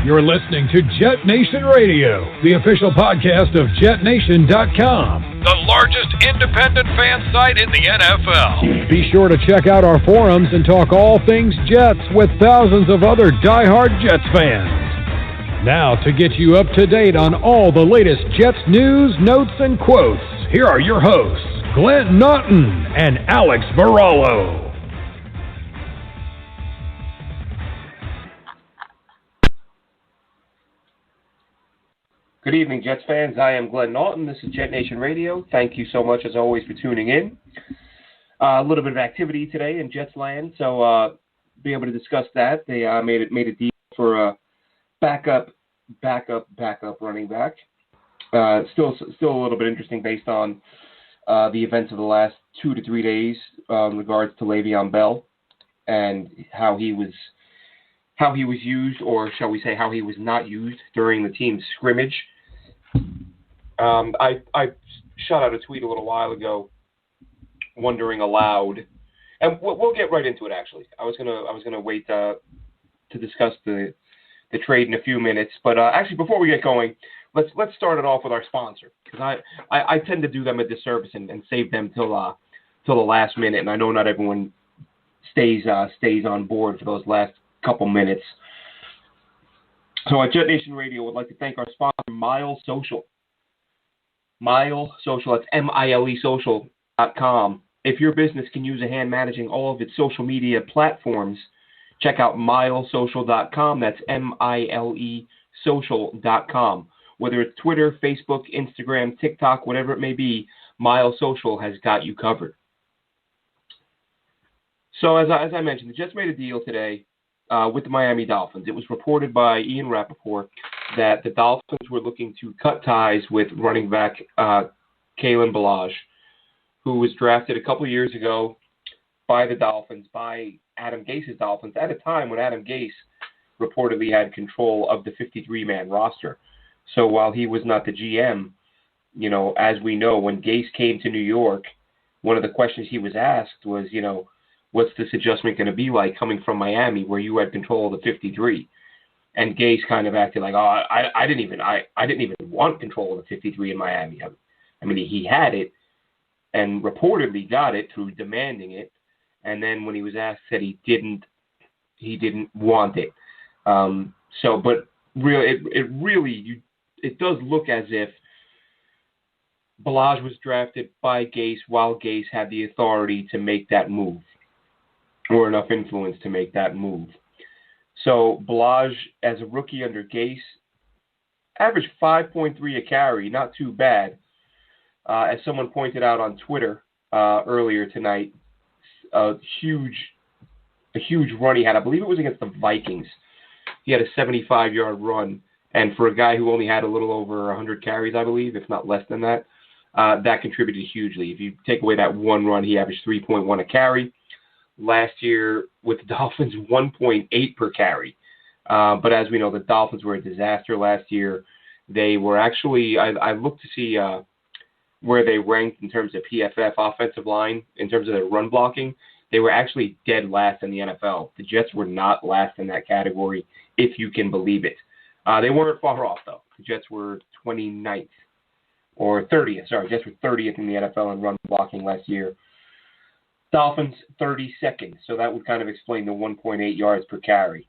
You're listening to JetNation Radio, the official podcast of JetNation.com, the largest independent fan site in the NFL. Be sure to check out our forums and talk all things Jets with thousands of other diehard Jets fans. Now, to get you up to date on all the latest Jets news, notes, and quotes, here are your hosts, Glenn Naughton and Alex Varallo. Good evening, Jets fans. I am Glenn Naughton. This is JetNation Radio. Thank you so much, as always, for tuning in. A little bit of activity today in Jets land, so be able to discuss that. They made a deal for a backup running back. Still a little bit interesting based on the events of the last 2 to 3 days in regards to Le'Veon Bell and how he was used, or shall we say, how he was not used during the team's scrimmage. I shot out a tweet a little while ago, wondering aloud, and we'll get right into it. Actually, I was gonna wait to discuss the trade in a few minutes, but actually before we get going, let's start it off with our sponsor, because I tend to do them a disservice and save them till the last minute, and I know not everyone stays on board for those last couple minutes. So at JetNation Radio, would like to thank our sponsor, Mile Social. Mile Social, that's milesocial.com. If your business can use a hand managing all of its social media platforms, check out milesocial.com. That's milesocial.com. Whether it's Twitter, Facebook, Instagram, TikTok, whatever it may be, Mile Social has got you covered. So as I mentioned, the Jets made a deal today with the Miami Dolphins. It was reported by Ian Rappaport that the Dolphins were looking to cut ties with running back Kalen Ballage, who was drafted a couple of years ago by the Dolphins, by Adam Gase's Dolphins, at a time when Adam Gase reportedly had control of the 53-man roster. So while he was not the GM, as we know, when Gase came to New York, one of the questions he was asked was, what's this adjustment going to be like coming from Miami, where you had control of the 53? And Gase kind of acted like, I didn't even want control of the 53 in Miami. I mean, he had it and reportedly got it through demanding it. And then when he was asked, said he didn't want it. But really, it does look as if Ballage was drafted by Gase while Gase had the authority to make that move, or enough influence to make that move. So Ballage, as a rookie under Gase, averaged 5.3 a carry, not too bad. As someone pointed out on Twitter earlier tonight, a huge run he had. I believe it was against the Vikings. He had a 75-yard run, and for a guy who only had a little over 100 carries, I believe, if not less than that, that contributed hugely. If you take away that one run, he averaged 3.1 a carry. Last year with the Dolphins, 1.8 per carry. But as we know, the Dolphins were a disaster last year. They were actually, I looked to see where they ranked in terms of PFF offensive line, in terms of their run blocking. They were actually dead last in the NFL. The Jets were not last in that category, if you can believe it. They weren't far off, though. The Jets were 29th, or 30th. Sorry, Jets were 30th in the NFL in run blocking last year. Dolphins 32nd, so that would kind of explain the 1.8 yards per carry.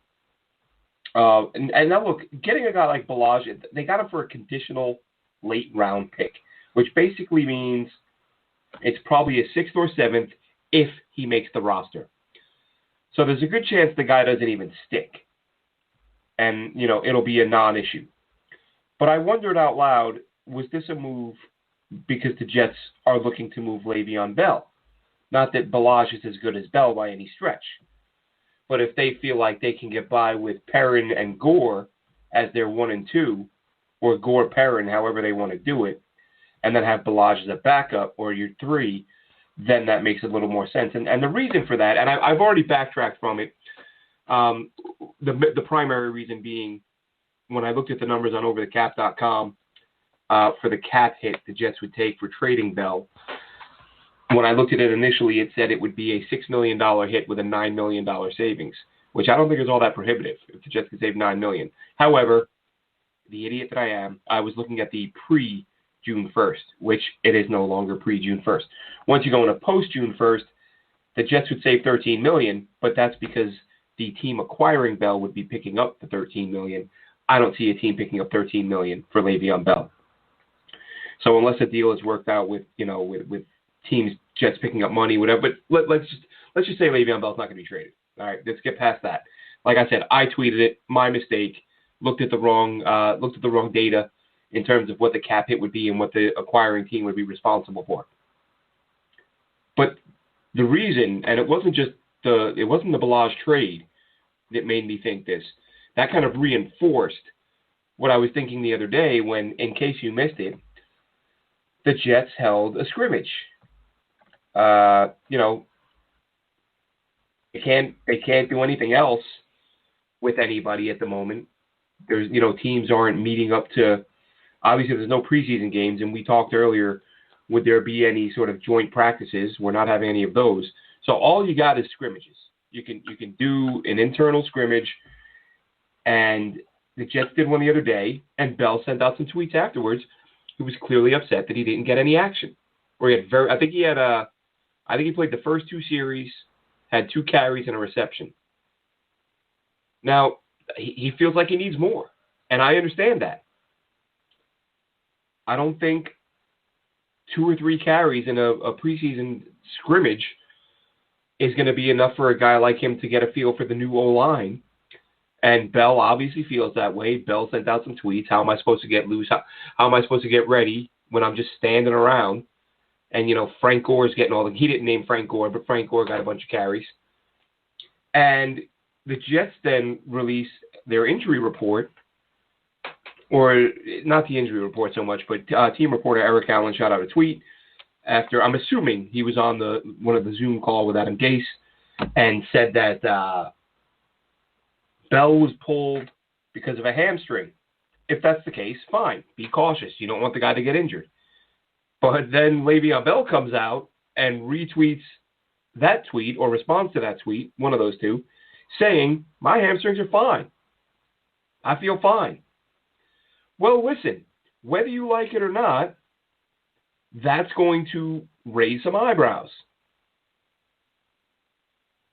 And now look, getting a guy like Ballage, they got him for a conditional late round pick, which basically means it's probably a 6th or 7th if he makes the roster. So there's a good chance the guy doesn't even stick, and it'll be a non-issue. But I wondered out loud, was this a move because the Jets are looking to move Le'Veon Bell? Not that Ballage is as good as Bell by any stretch. But if they feel like they can get by with Perrin and Gore as their 1 and 2, or Gore-Perrin, however they want to do it, and then have Ballage as a backup or your 3, then that makes a little more sense. And the reason for that, and I've already backtracked from it, the primary reason being when I looked at the numbers on overthecap.com for the cap hit the Jets would take for trading Bell, when I looked at it initially, it said it would be a $6 million hit with a $9 million savings. which I don't think is all that prohibitive if the Jets could save $9 million. However, the idiot that I am, I was looking at the pre-June 1st, which it is no longer pre-June 1st. Once you go into post-June 1st, the Jets would save $13 million, but that's because the team acquiring Bell would be picking up the $13 million. I don't see a team picking up $13 million for Le'Veon Bell. So unless a deal is worked out with with teams, Jets picking up money, whatever. But let's just say Le'Veon Bell's not going to be traded. All right, let's get past that. Like I said, I tweeted it. My mistake. Looked at the wrong data in terms of what the cap hit would be and what the acquiring team would be responsible for. But the reason, and it wasn't the Ballage trade that made me think this. That kind of reinforced what I was thinking the other day when, in case you missed it, the Jets held a scrimmage. They can't do anything else with anybody at the moment. There's, teams aren't meeting up to, obviously there's no preseason games, and we talked earlier, would there be any sort of joint practices? We're not having any of those. So all you got is scrimmages. You can do an internal scrimmage, and the Jets did one the other day, and Bell sent out some tweets afterwards. He was clearly upset that he didn't get any action. Or I think he played the first 2 series, had 2 carries and a reception. Now, he feels like he needs more, and I understand that. I don't think 2 or 3 carries in a preseason scrimmage is going to be enough for a guy like him to get a feel for the new O-line. And Bell obviously feels that way. Bell sent out some tweets. How am I supposed to get loose? How am I supposed to get ready when I'm just standing around? And, Frank Gore's getting all the... He didn't name Frank Gore, but Frank Gore got a bunch of carries. And the Jets then released their injury report, or not the injury report so much, but team reporter Eric Allen shot out a tweet after, I'm assuming he was on one of the Zoom call with Adam Gase, and said that Bell was pulled because of a hamstring. If that's the case, fine. Be cautious. You don't want the guy to get injured. But then Le'Veon Bell comes out and retweets that tweet, or responds to that tweet, one of those two, saying, my hamstrings are fine. I feel fine. Well, listen, whether you like it or not, that's going to raise some eyebrows.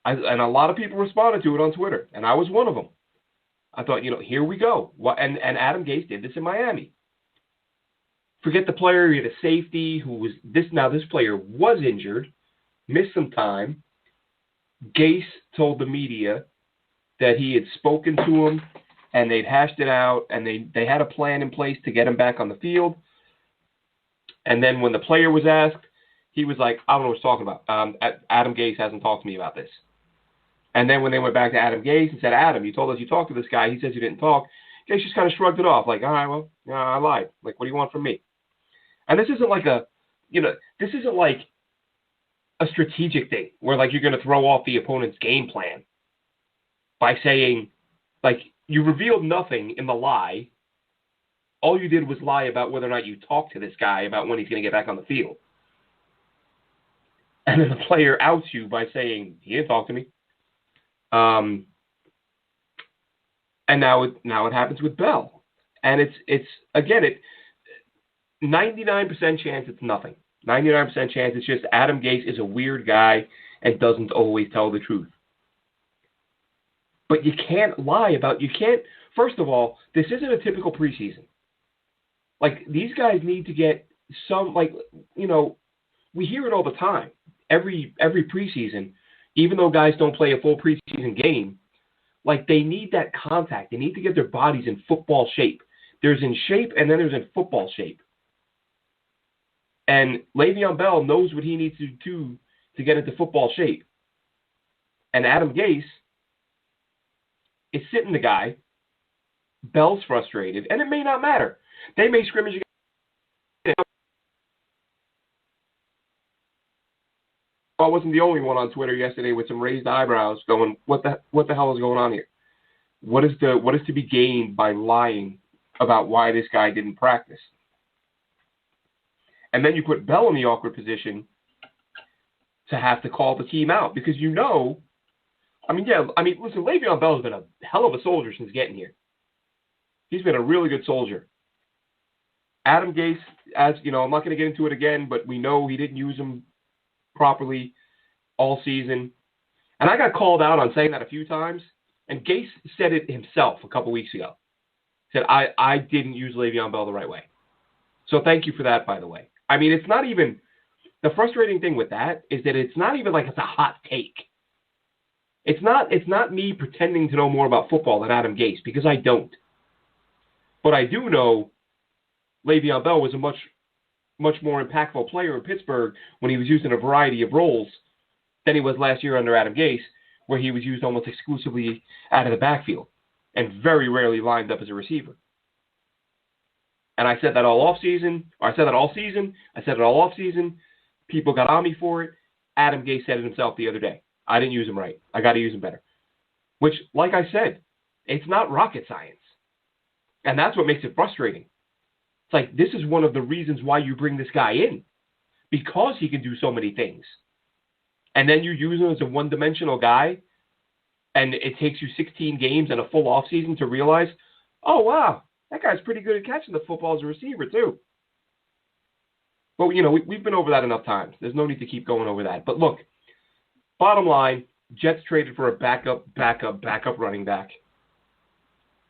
And a lot of people responded to it on Twitter, and I was one of them. I thought, here we go. And Adam Gase did this in Miami. Forget the player, he had a safety who was this player was injured, missed some time. Gase told the media that he had spoken to him and they'd hashed it out and they had a plan in place to get him back on the field. And then when the player was asked, he was like, I don't know what he's talking about. Adam Gase hasn't talked to me about this. And then when they went back to Adam Gase and said, Adam, you told us you talked to this guy. He says you didn't talk. Gase just kind of shrugged it off like, all right, well, I lied. Like, what do you want from me? And this isn't like this isn't like a strategic thing where like you're going to throw off the opponent's game plan by saying, like, you revealed nothing in the lie. All you did was lie about whether or not you talked to this guy about when he's going to get back on the field. And then the player outs you by saying, he didn't talk to me. And now it happens with Bell. And it's 99% chance it's nothing. 99% chance it's just Adam Gase is a weird guy and doesn't always tell the truth. But you can't lie about, first of all, this isn't a typical preseason. Like, these guys need to get some, we hear it all the time. Every preseason, even though guys don't play a full preseason game, like, they need that contact. They need to get their bodies in football shape. There's in shape and then there's in football shape. And Le'Veon Bell knows what he needs to do to get into football shape. And Adam Gase is sitting the guy. Bell's frustrated. And it may not matter. They may scrimmage again. I wasn't the only one on Twitter yesterday with some raised eyebrows going, what the hell is going on here? What is to be gained by lying about why this guy didn't practice? And then you put Bell in the awkward position to have to call the team out because Listen, Le'Veon Bell has been a hell of a soldier since getting here. He's been a really good soldier. Adam Gase, as you know, I'm not going to get into it again, but we know he didn't use him properly all season. And I got called out on saying that a few times, and Gase said it himself a couple weeks ago. He said, I didn't use Le'Veon Bell the right way. So thank you for that, by the way. I mean, it's not even, the frustrating thing with that is that it's not even like it's a hot take. It's not me pretending to know more about football than Adam Gase, because I don't. But I do know Le'Veon Bell was a much more impactful player in Pittsburgh when he was used in a variety of roles than he was last year under Adam Gase, where he was used almost exclusively out of the backfield and very rarely lined up as a receiver. And I said that all season. I said it all off season. People got on me for it. Adam Gase said it himself the other day. I didn't use him right. I got to use him better. Which, like I said, it's not rocket science. And that's what makes it frustrating. It's like, this is one of the reasons why you bring this guy in, because he can do so many things. And then you use him as a one-dimensional guy, and it takes you 16 games and a full offseason to realize, oh, wow, that guy's pretty good at catching the football as a receiver, too. But, you know, we've been over that enough times. There's no need to keep going over that. But, look, bottom line, Jets traded for a backup running back.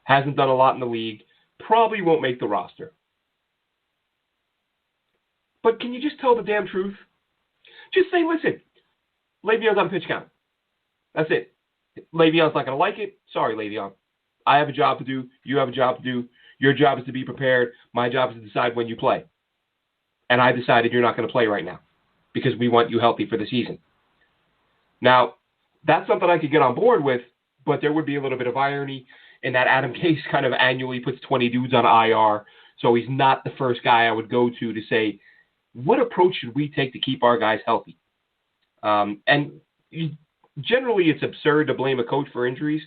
Hasn't done a lot in the league. Probably won't make the roster. But can you just tell the damn truth? Just say, listen, Le'Veon's on pitch count. That's it. Le'Veon's not going to like it. Sorry, Le'Veon. I have a job to do. You have a job to do. Your job is to be prepared. My job is to decide when you play. And I decided you're not going to play right now because we want you healthy for the season. Now, that's something I could get on board with, but there would be a little bit of irony in that Adam Gase kind of annually puts 20 dudes on IR, so he's not the first guy I would go to say, what approach should we take to keep our guys healthy? And generally it's absurd to blame a coach for injuries,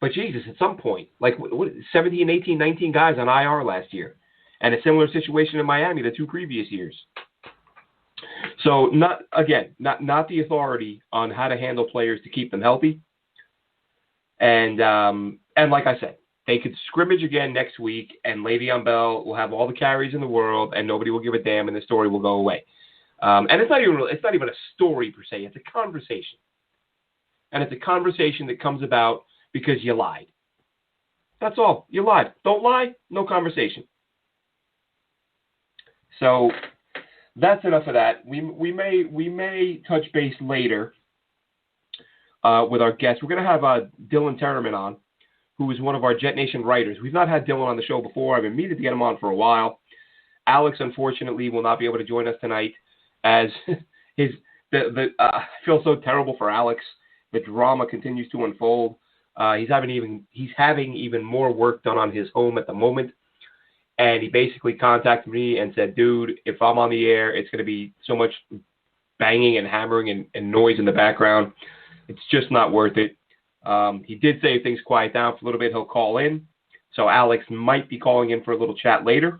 but Jesus, at some point, like 17, 18, 19 guys on IR last year, and a similar situation in Miami the 2 previous years. So not the authority on how to handle players to keep them healthy. And like I said, they could scrimmage again next week, and Le'Veon Bell will have all the carries in the world, and nobody will give a damn, and the story will go away. And it's not even a story per se. It's a conversation, and it's a conversation that comes about because you lied. That's all. You lied. Don't lie. No conversation. So that's enough of that. We may touch base later with our guest. We're going to have Dylan Tereman on, who is one of our JetNation writers. We've not had Dylan on the show before. I've been meaning to get him on for a while. Alex, unfortunately, will not be able to join us tonight, as I feel so terrible for Alex. The drama continues to unfold. He's having even more work done on his home at the moment. And he basically contacted me and said, dude, if I'm on the air, it's going to be so much banging and hammering and noise in the background. It's just not worth it. He did say if things quiet down for a little bit, he'll call in. So Alex might be calling in for a little chat later.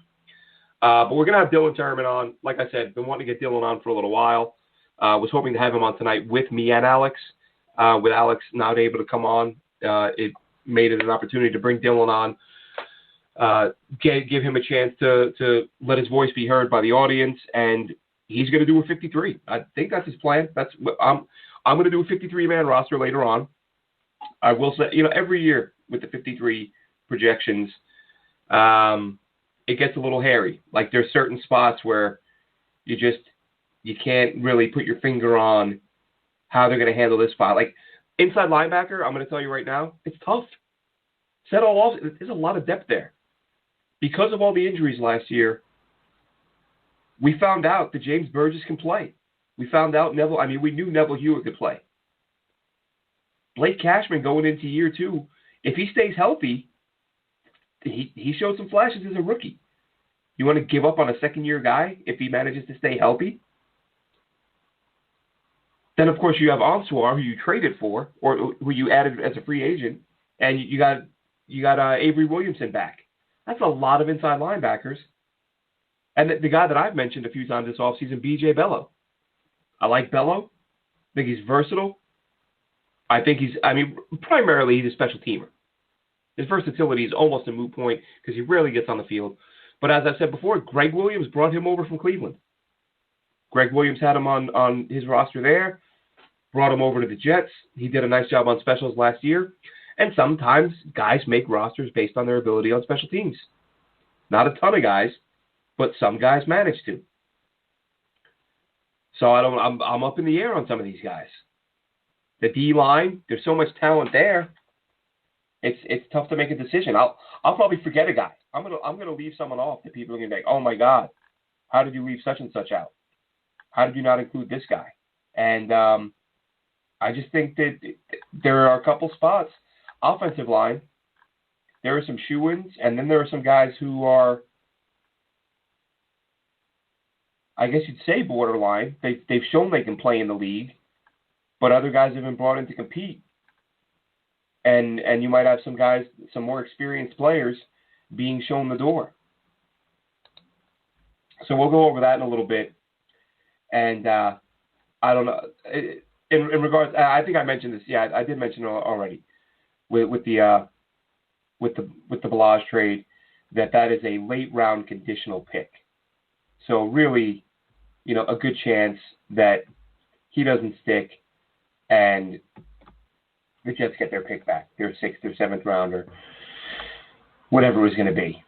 But we're going to have Dylan Tereman on. Like I said, been wanting to get Dylan on for a little while. Was hoping to have him on tonight with me and Alex. With Alex not able to come on, it made it an opportunity to bring Dylan on. Give him a chance to let his voice be heard by the audience, and he's going to do a 53. I think that's his plan. I'm going to do a 53-man roster later on. I will say, every year with the 53 projections, it gets a little hairy. Like there's certain spots where you can't really put your finger on how they're going to handle this spot. Like inside linebacker, I'm going to tell you right now, it's tough. Said all off, there's a lot of depth there. Because of all the injuries last year, we found out that James Burgess can play. We found out we knew Neville Hewitt could play. Blake Cashman going into year 2, if he stays healthy, he showed some flashes as a rookie. You want to give up on a second-year guy if he manages to stay healthy? Then, of course, you have Onsuar, who you traded for, or who you added as a free agent, and you got Avery Williamson back. That's a lot of inside linebackers. And the guy that I've mentioned a few times this offseason, B.J. Bello. I like Bello. I think he's versatile. I think primarily he's a special teamer. His versatility is almost a moot point because he rarely gets on the field. But as I said before, Greg Williams brought him over from Cleveland. Greg Williams had him on his roster there, brought him over to the Jets. He did a nice job on specials last year. And sometimes guys make rosters based on their ability on special teams. Not a ton of guys, but some guys manage to. So I'm up in the air on some of these guys. The D-line, there's so much talent there. It's tough to make a decision. I'll probably forget a guy. I'm gonna leave someone off that people are gonna be like, oh my God, how did you leave such and such out? How did you not include this guy? And I just think that there are a couple spots. Offensive line, there are some shoo-ins, and then there are some guys who are, I guess you'd say, borderline. They've shown they can play in the league, but other guys have been brought in to compete. And you might have some guys, some more experienced players, being shown the door. So we'll go over that in a little bit. And I don't know. In regards, I think I mentioned this. Yeah, I did mention it already with the Ballage trade that is a late round conditional pick. So really, a good chance that he doesn't stick and the Jets get their pick back, their 6th or 7th rounder, whatever it was going to be.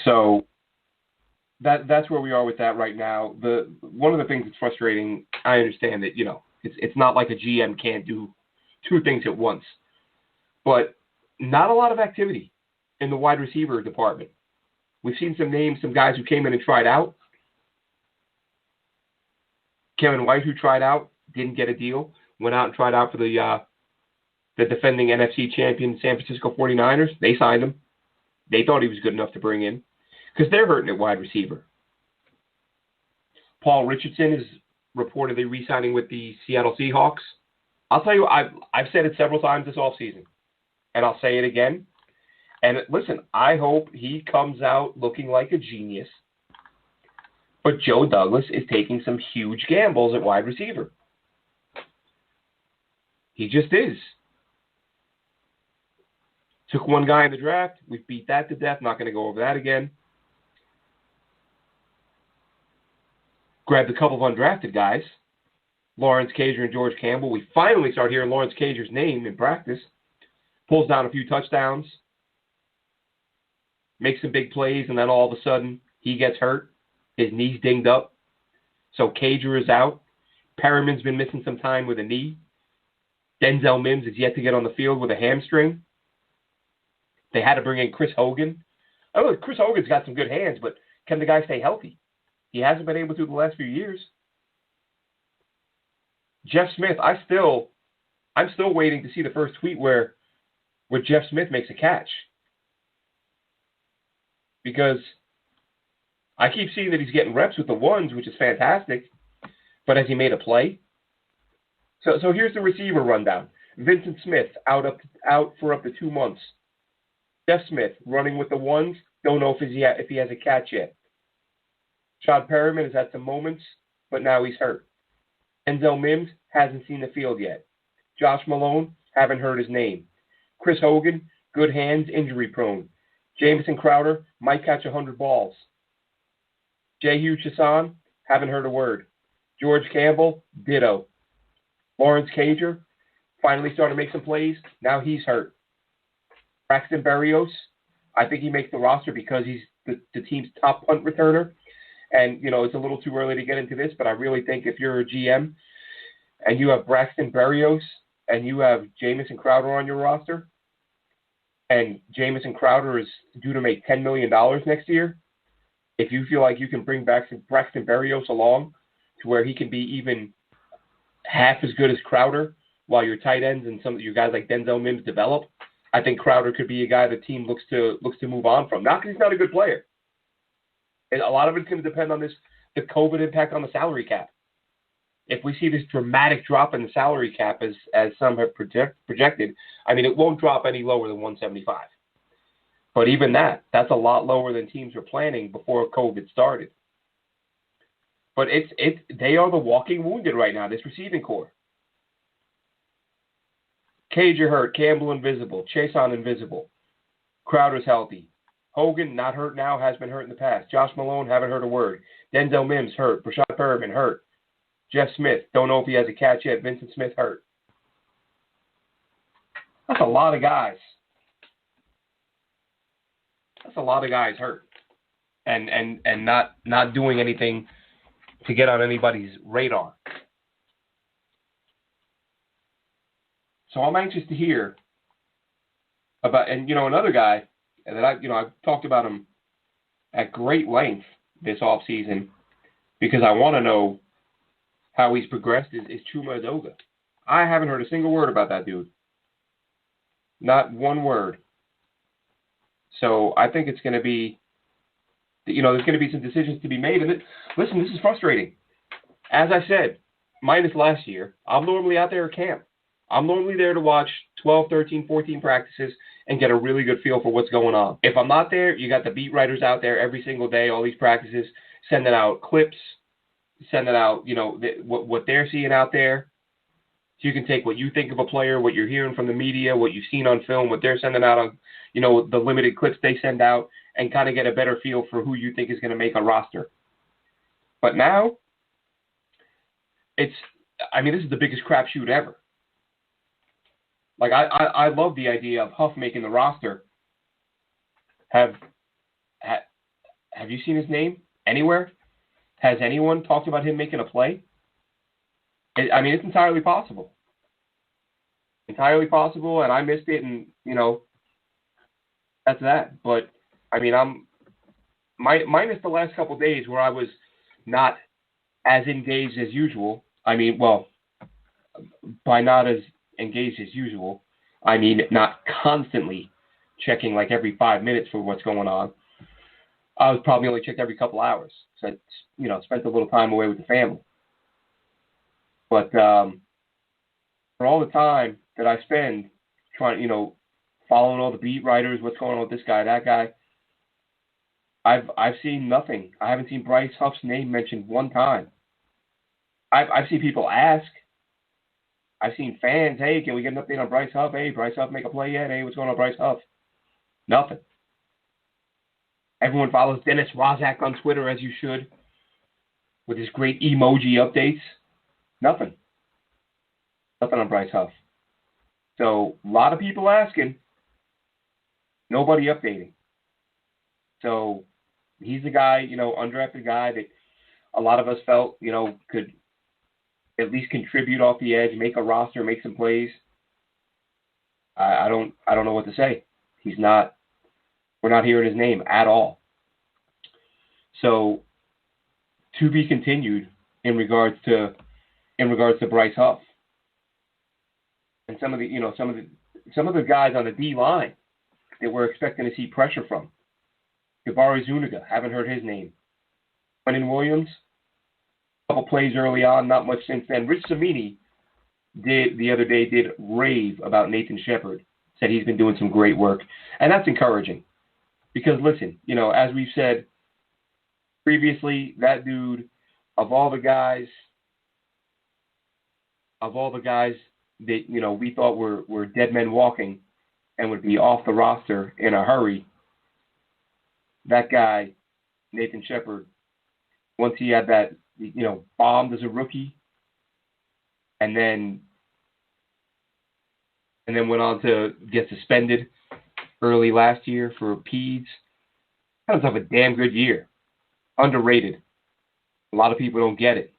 So that's where we are with that right now. One of the things that's frustrating, I understand that, it's not like a GM can't do 2 things at once, but not a lot of activity in the wide receiver department. We've seen some names, some guys who came in and tried out. Kevin White, who tried out, didn't get a deal, went out and tried out for the defending NFC champion San Francisco 49ers. They signed him. They thought he was good enough to bring in because they're hurting at wide receiver. Paul Richardson is reportedly re-signing with the Seattle Seahawks. I'll tell you, I've said it several times this offseason, and I'll say it again. And listen, I hope he comes out looking like a genius. But Joe Douglas is taking some huge gambles at wide receiver. He just is. Took one guy in the draft. We beat that to death. Not going to go over that again. Grabbed a couple of undrafted guys. Lawrence Cager and George Campbell. We finally start hearing Lawrence Cager's name in practice. Pulls down a few touchdowns. Makes some big plays, and then all of a sudden, he gets hurt. His knee's dinged up. So Cager is out. Perriman's been missing some time with a knee. Denzel Mims is yet to get on the field with a hamstring. They had to bring in Chris Hogan. I know Chris Hogan's got some good hands, but can the guy stay healthy? He hasn't been able to the last few years. Jeff Smith, I'm still waiting to see the first tweet where Jeff Smith makes a catch. Because I keep seeing that he's getting reps with the ones, which is fantastic, but has he made a play? So here's the receiver rundown. Vincent Smith out for up to 2 months. Jeff Smith running with the ones. Don't know if he has a catch yet. Shad Perriman has had some moments, but now he's hurt. Denzel Mims hasn't seen the field yet. Josh Malone, haven't heard his name. Chris Hogan, good hands, injury prone. Jamison Crowder might catch 100 balls. Jehu Chassan, haven't heard a word. George Campbell, ditto. Lawrence Cager, finally starting to make some plays. Now he's hurt. Braxton Berrios, I think he makes the roster because he's the team's top punt returner. And, it's a little too early to get into this, but I really think if you're a GM and you have Braxton Berrios and you have Jamison Crowder on your roster, and Jamison Crowder is due to make $10 million next year, if you feel like you can bring Braxton Berrios along to where he can be even half as good as Crowder while your tight ends and some of your guys like Denzel Mims develop, I think Crowder could be a guy the team looks to move on from. Not because he's not a good player. And a lot of it's going to depend on the COVID impact on the salary cap. If we see this dramatic drop in the salary cap as some have projected, it won't drop any lower than 175. But even that's a lot lower than teams were planning before COVID started. But they are the walking wounded right now, this receiving core. Cager hurt. Campbell invisible. Chason invisible. Crowder's healthy. Hogan, not hurt now, has been hurt in the past. Josh Malone, haven't heard a word. Denzel Mims, hurt. Brashad Perriman, hurt. Jeff Smith, don't know if he has a catch yet. Vincent Smith, hurt. That's a lot of guys. That's a lot of guys hurt. And not doing anything to get on anybody's radar. So I'm anxious to hear about, and another guy that I've talked about him at great length this offseason because I want to know how he's progressed is Chuma Edoga. I haven't heard a single word about that dude. Not one word. So I think it's going to be, there's going to be some decisions to be made. And listen, this is frustrating. As I said, minus last year, I'm normally out there at camp. I'm normally there to watch 12, 13, 14 practices and get a really good feel for what's going on. If I'm not there, you got the beat writers out there every single day, all these practices, sending out clips, sending out, what they're seeing out there. So you can take what you think of a player, what you're hearing from the media, what you've seen on film, what they're sending out on, the limited clips they send out, and kind of get a better feel for who you think is going to make a roster. But now, this is the biggest crapshoot ever. Like, I love the idea of Huff making the roster. Have you seen his name anywhere? Has anyone talked about him making a play? It's entirely possible. Entirely possible, and I missed it, and, that's that. But, I'm minus the last couple of days where I was not as engaged as usual. By not as engaged as usual, not constantly checking like every 5 minutes for what's going on. I was probably only checked every couple hours. So, spent a little time away with the family. But for all the time that I spend trying, following all the beat writers, what's going on with this guy, that guy, I've seen nothing. I haven't seen Bryce Huff's name mentioned one time. I've seen people ask. I've seen fans, hey, can we get an update on Bryce Huff? Hey, Bryce Huff make a play yet? Hey, what's going on, Bryce Huff? Nothing. Everyone follows Dennis Rozak on Twitter, as you should, with his great emoji updates. Nothing. Nothing on Bryce Huff. So, a lot of people asking, nobody updating. So, he's the guy, undrafted guy that a lot of us felt, could at least contribute off the edge, make a roster, make some plays. I don't know what to say. We're not hearing his name at all. So, to be continued in regards to Bryce Huff. And some of the guys on the D line that we're expecting to see pressure from. Jabari Zuniga, haven't heard his name. Avery Williamson, a couple plays early on, not much since then. Rich Samini the other day did rave about Nathan Shepard, said he's been doing some great work. And that's encouraging. Because listen, as we've said previously, that dude, of all the guys that, we thought were dead men walking and would be off the roster in a hurry, that guy, Nathan Shepard, once he had that, bombed as a rookie and then went on to get suspended early last year for PEDS, kind of have a damn good year. Underrated. A lot of people don't get it.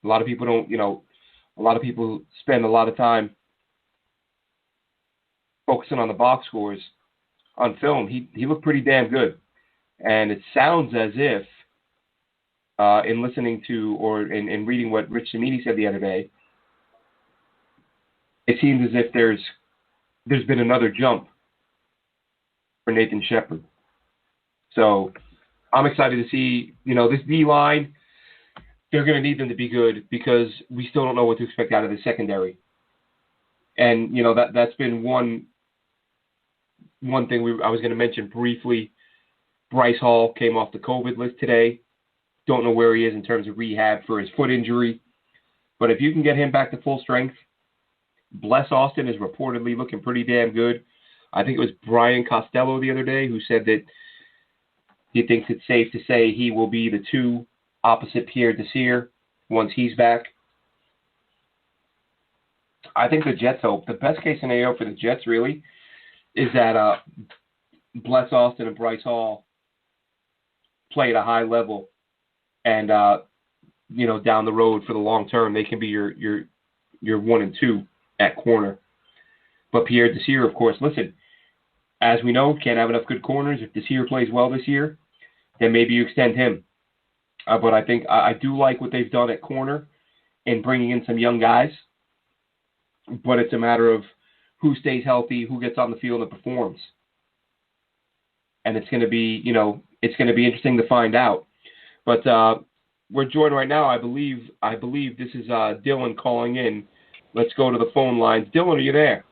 A lot of people don't, a lot of people spend a lot of time focusing on the box scores on film. He looked pretty damn good. And it sounds as if, in listening to or in reading what Rich Samini said the other day, it seems as if there's been another jump for Nathan Shepard. So I'm excited to see, this D-line, they're going to need them to be good because we still don't know what to expect out of the secondary. And, that's been one thing I was going to mention briefly. Bryce Hall came off the COVID list today. Don't know where he is in terms of rehab for his foot injury. But if you can get him back to full strength, Bless Austin is reportedly looking pretty damn good. I think it was Brian Costello the other day who said that he thinks it's safe to say he will be the 2 opposite Pierre Desir once he's back. I think the Jets hope. The best case scenario for the Jets really is that Bless Austin and Bryce Hall play at a high level, and down the road for the long term they can be your 1 and 2 at corner. But Pierre Desir, of course, listen, as we know, can't have enough good corners. If Desir plays well this year, then maybe you extend him. But I think I do like what they've done at corner in bringing in some young guys. But it's a matter of who stays healthy, who gets on the field and performs. And it's going to be, it's going to be interesting to find out. But we're joined right now, I believe this is Dylan calling in. Let's go to the phone lines. Dylan, are you there?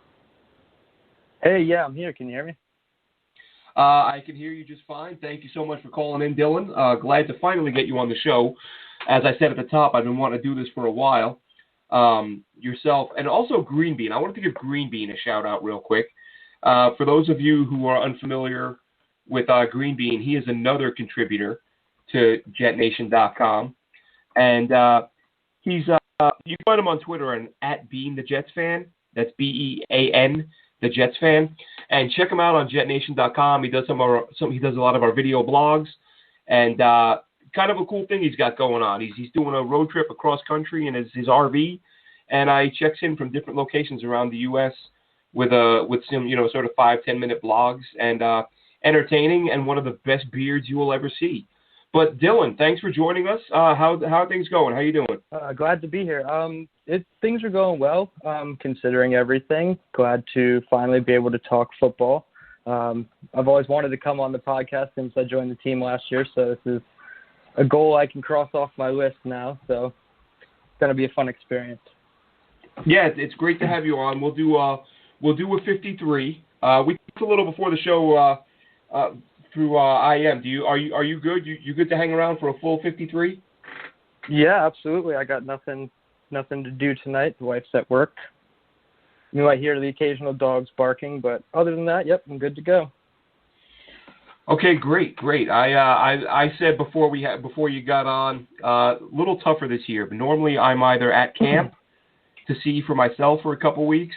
Hey, yeah, I'm here. Can you hear me? I can hear you just fine. Thank you so much for calling in, Dylan. Glad to finally get you on the show. As I said at the top, I've been wanting to do this for a while. Yourself, and also Green Bean. I wanted to give Green Bean a shout-out real quick. For those of you who are unfamiliar with Green Bean, he is another contributor to JetNation.com. And he's you can find him on Twitter and at Bean the Jets fan. That's BEAN, the Jets fan. And check him out on JetNation.com. He does he does a lot of our video blogs, and kind of a cool thing he's got going on. He's doing a road trip across country in his RV, and he checks in from different locations around the U.S. with some sort of 5-10 minute blogs, and entertaining, and one of the best beards you will ever see. But Dylan, thanks for joining us. How are things going? How you doing? Glad to be here. Things are going well, considering everything. Glad to finally be able to talk football. I've always wanted to come on the podcast since I joined the team last year, so this is a goal I can cross off my list now. So it's going to be a fun experience. Yeah, it's great to have you on. We'll do a 53. We talked a little before the show through IM. Are you good? You good to hang around for a full 53? Yeah, absolutely. I got nothing to do tonight. The wife's at work. You might hear the occasional dogs barking, but other than that, yep, I'm good to go. Okay, great. I said before you got on, a little tougher this year. But normally I'm either at camp to see for myself for a couple weeks,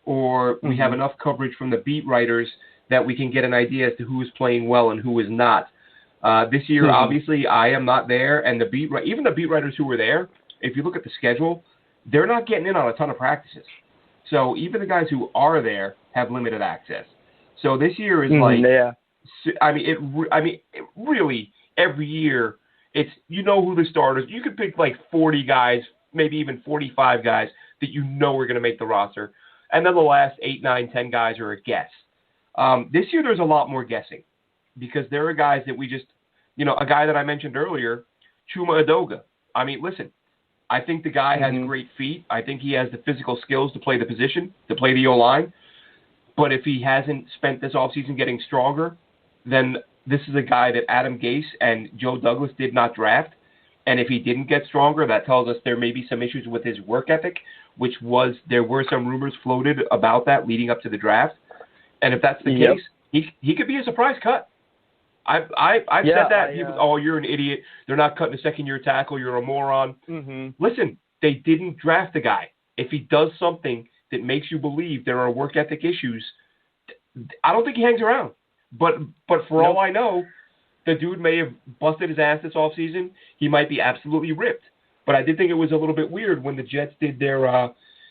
or we have enough coverage from the beat writers that we can get an idea as to who is playing well and who is not. This year, obviously, I am not there, and even the beat writers who were there, if you look at the schedule, they're not getting in on a ton of practices. So even the guys who are there have limited access. So this year is yeah. Really, every year, it's who the starters. You could pick like 40 guys, maybe even 45 guys that are going to make the roster, and then the last 8, 9, 10 guys are a guess. This year, there's a lot more guessing because there are guys that we just, a guy that I mentioned earlier, Chuma Edoga. I mean, listen, I think the guy has great feet. I think he has the physical skills to play the position, to play the O-line. But if he hasn't spent this offseason getting stronger, then this is a guy that Adam Gase and Joe Douglas did not draft. And if he didn't get stronger, that tells us there may be some issues with his work ethic, there were some rumors floated about that leading up to the draft. And if that's the case, he could be a surprise cut. I've said that. You're an idiot. They're not cutting a second-year tackle. You're a moron. Listen, they didn't draft the guy. If he does something that makes you believe there are work ethic issues, I don't think he hangs around. But for all I know, the dude may have busted his ass this offseason. He might be absolutely ripped. But I did think it was a little bit weird when the Jets did their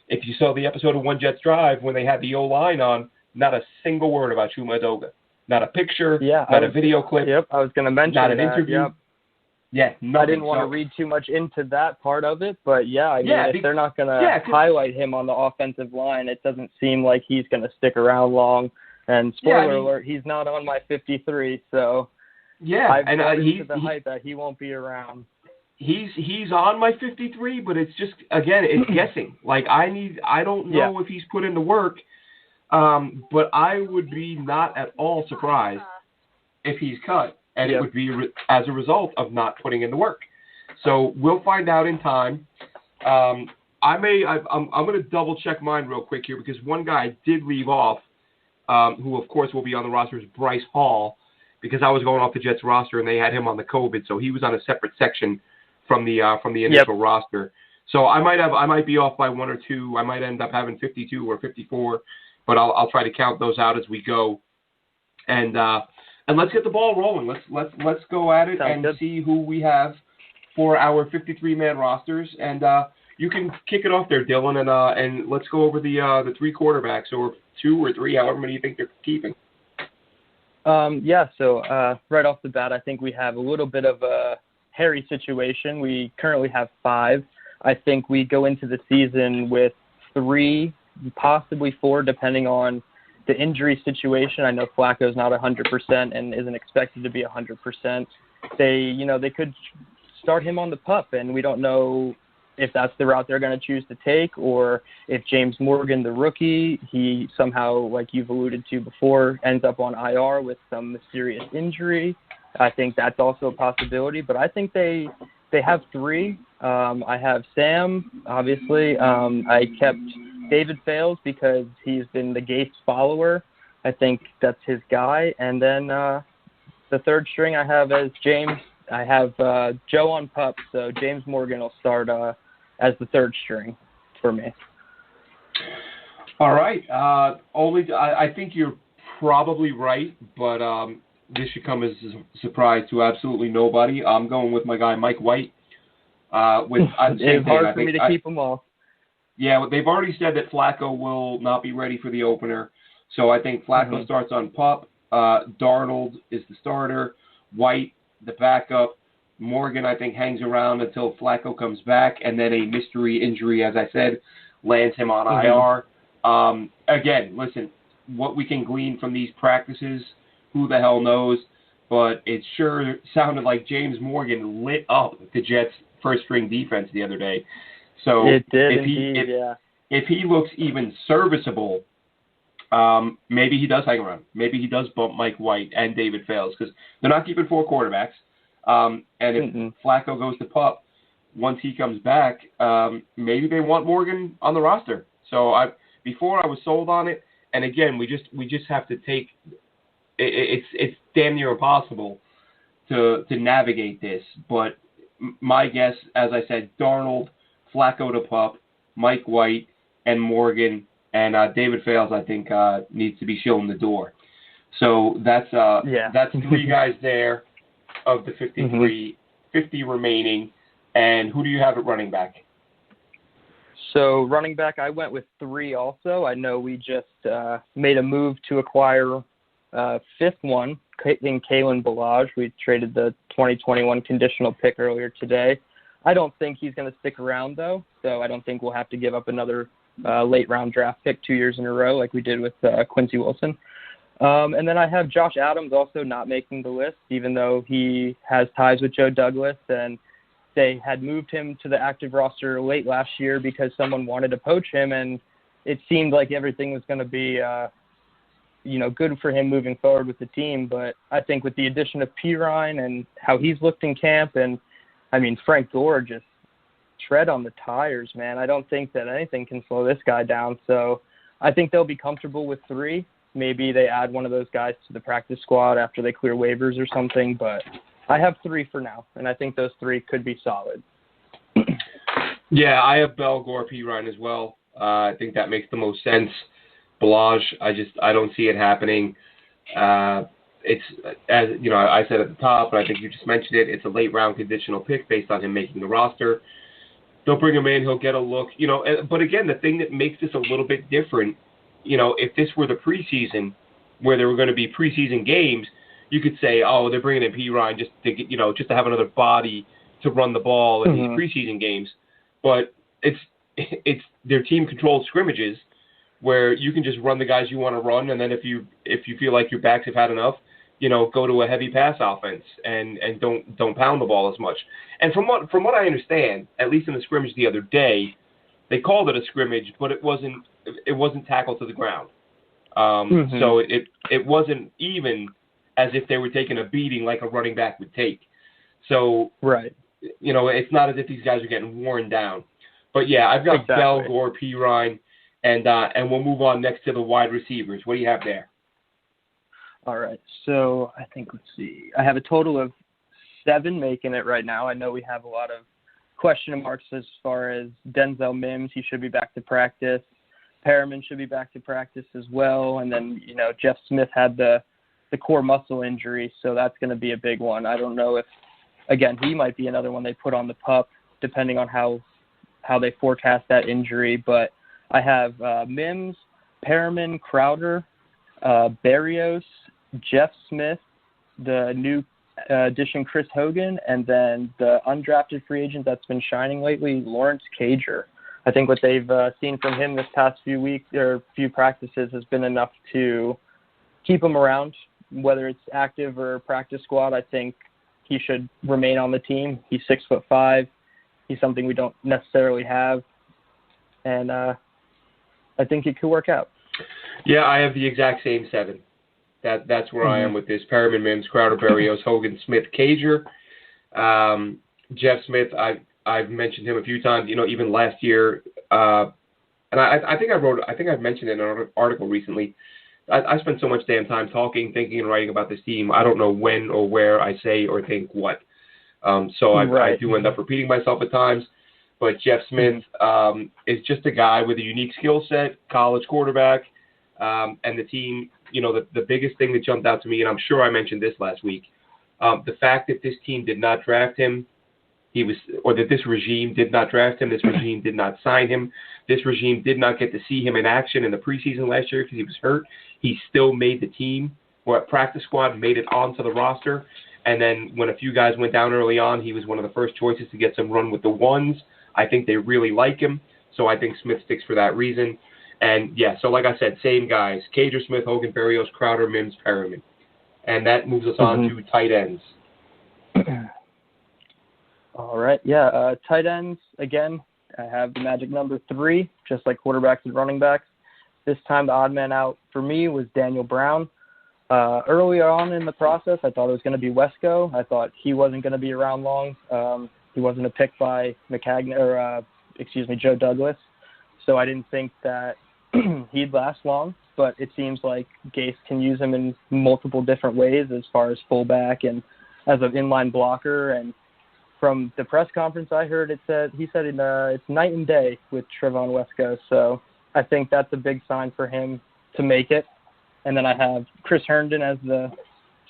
if you saw the episode of One Jets Drive, when they had the O-line on, not a single word about Chuma Edoga. Not a picture, not a video clip. Yep, I was going to mention not an interview. Yep. Yeah, nothing. I didn't want to read too much into that part of it, but if they're not going to highlight him on the offensive line, it doesn't seem like he's going to stick around long. And spoiler alert, he's not on my 53, so I've to the hype that he won't be around. He's on my 53, but it's just, again, it's guessing. Like, I don't know if he's put in the work, but I would be not at all surprised if he's cut, and it would be as a result of not putting in the work. So we'll find out in time. I'm going to double check mine real quick here because one guy I did leave off, who of course will be on the roster, is Bryce Hall, because I was going off the Jets roster and they had him on the COVID, so he was on a separate section from the initial roster. So I might be off by one or two. I might end up having 52 or 54, but I'll try to count those out as we go. And let's get the ball rolling. Let's go at it and see who we have for our 53-man rosters. And you can kick it off there, Dylan, and let's go over the three quarterbacks, or two or three, however many you think they're keeping. So right off the bat, I think we have a little bit of a hairy situation. We currently have 5. I think we go into the season with 3, possibly 4, depending on the injury situation. I know Flacco's not 100% and isn't expected to be 100%. They could start him on the PUP, and we don't know if that's the route they're going to choose to take, or if James Morgan, the rookie, he somehow, like you've alluded to before, ends up on IR with some mysterious injury. I think that's also a possibility, but I think they have 3. I have Sam, obviously. I kept David Fales because he's been the Gase follower. I think that's his guy. And then the third string I have as James. I have Joe on PUP, so James Morgan will start as the third string for me. All right. I think you're probably right, but this should come as a surprise to absolutely nobody. I'm going with my guy Mike White. It's hard for me to keep them all. Yeah, they've already said that Flacco will not be ready for the opener, so I think Flacco starts on PUP. Darnold is the starter. White, the backup. Morgan, I think, hangs around until Flacco comes back, and then a mystery injury, as I said, lands him on IR. Again, listen, what we can glean from these practices, who the hell knows, but it sure sounded like James Morgan lit up the Jets' first-string defense the other day. So it did, if he looks even serviceable, maybe he does hang around. Maybe he does bump Mike White and David Fales, because they're not keeping 4 quarterbacks. And if Flacco goes to PUP, once he comes back, maybe they want Morgan on the roster. So before I was sold on it, and again, we just have to take. It's damn near impossible to navigate this. But my guess, as I said, Darnold, Flacco to PUP, Mike White, and Morgan, and David Fales, I think, needs to be shown the door. So that's 3 guys there of the 50 remaining. And who do you have at running back? So running back, I went with 3 also. I know we just made a move to acquire 5th one in Kalen Ballage. We traded the 2021 conditional pick earlier today. I don't think he's going to stick around, though, so I don't think we'll have to give up another late-round draft pick 2 years in a row like we did with Quincy Wilson. And then I have Josh Adams also not making the list, even though he has ties with Joe Douglas, and they had moved him to the active roster late last year because someone wanted to poach him, and it seemed like everything was going to be good for him moving forward with the team. But I think with the addition of Pirine and how he's looked in camp, and I mean, Frank Gore just tread on the tires, man. I don't think that anything can slow this guy down. So I think they'll be comfortable with 3. Maybe they add one of those guys to the practice squad after they clear waivers or something. But I have 3 for now, and I think those 3 could be solid. Yeah, I have Bell, Gore, Pirine as well. I think that makes the most sense. Ballage, I don't see it happening. It's, as you know, I said at the top, but I think you just mentioned it, it's a late-round conditional pick based on him making the roster. They'll bring him in, he'll get a look. But again, the thing that makes this a little bit different, if this were the preseason, where there were going to be preseason games, you could say, oh, they're bringing in Pirine just to get, just to have another body to run the ball in these preseason games. But it's their team-controlled scrimmages where you can just run the guys you want to run, and then if you feel like your backs have had enough, go to a heavy pass offense and don't pound the ball as much. And from what I understand, at least in the scrimmage the other day, they called it a scrimmage, but it wasn't tackled to the ground. So it wasn't even as if they were taking a beating like a running back would take. So right, it's not as if these guys are getting worn down. But yeah, I've got Exactly. Bell, Gore, Pirine, and we'll move on next to the wide receivers. What do you have there? All right. So I think, let's see. I have a total of 7 making it right now. I know we have a lot of question marks as far as Denzel Mims. He should be back to practice. Perriman should be back to practice as well. And then, Jeff Smith had the core muscle injury, so that's going to be a big one. I don't know if, again, he might be another one they put on the PUP, depending on how they forecast that injury. But I have Mims, Perriman, Crowder, Berrios, Jeff Smith, the new addition Chris Hogan, and then the undrafted free agent that's been shining lately, Lawrence Cager. I think what they've seen from him this past few weeks or few practices has been enough to keep him around, whether it's active or practice squad. I think he should remain on the team. He's 6'5". He's something we don't necessarily have, and I think it could work out. Yeah, I have the exact same 7. That's where I am with this. Perriman, Mims, Crowder, Berrios, Hogan, Smith, Cager. Jeff Smith, I've mentioned him a few times, even last year. And I think I've mentioned it in an article recently. I spend so much damn time talking, thinking, and writing about this team. I don't know when or where I say or think what. So I do end up repeating myself at times. But Jeff Smith is just a guy with a unique skill set, college quarterback, and the team. The biggest thing that jumped out to me, and I'm sure I mentioned this last week, the fact that this team did not draft him, that this regime did not draft him, this regime did not sign him, this regime did not get to see him in action in the preseason last year because he was hurt. He still made the team, or at practice squad, made it onto the roster. And then when a few guys went down early on, he was one of the first choices to get some run with the ones. I think they really like him, so I think Smith sticks for that reason. And, yeah, so like I said, same guys, Cager, Smith, Hogan, Berrios, Crowder, Mims, Perriman. And that moves us on to tight ends. All right, yeah, tight ends, again, I have the magic number 3, just like quarterbacks and running backs. This time the odd man out for me was Daniel Brown. Early on in the process, I thought it was going to be Wesco. I thought he wasn't going to be around long. He wasn't a pick by Joe Douglas. So I didn't think that he'd last long, but it seems like Gase can use him in multiple different ways as far as fullback and as an inline blocker. And from the press conference I heard, he said it's night and day with Trevon Wesco. So I think that's a big sign for him to make it. And then I have Chris Herndon as the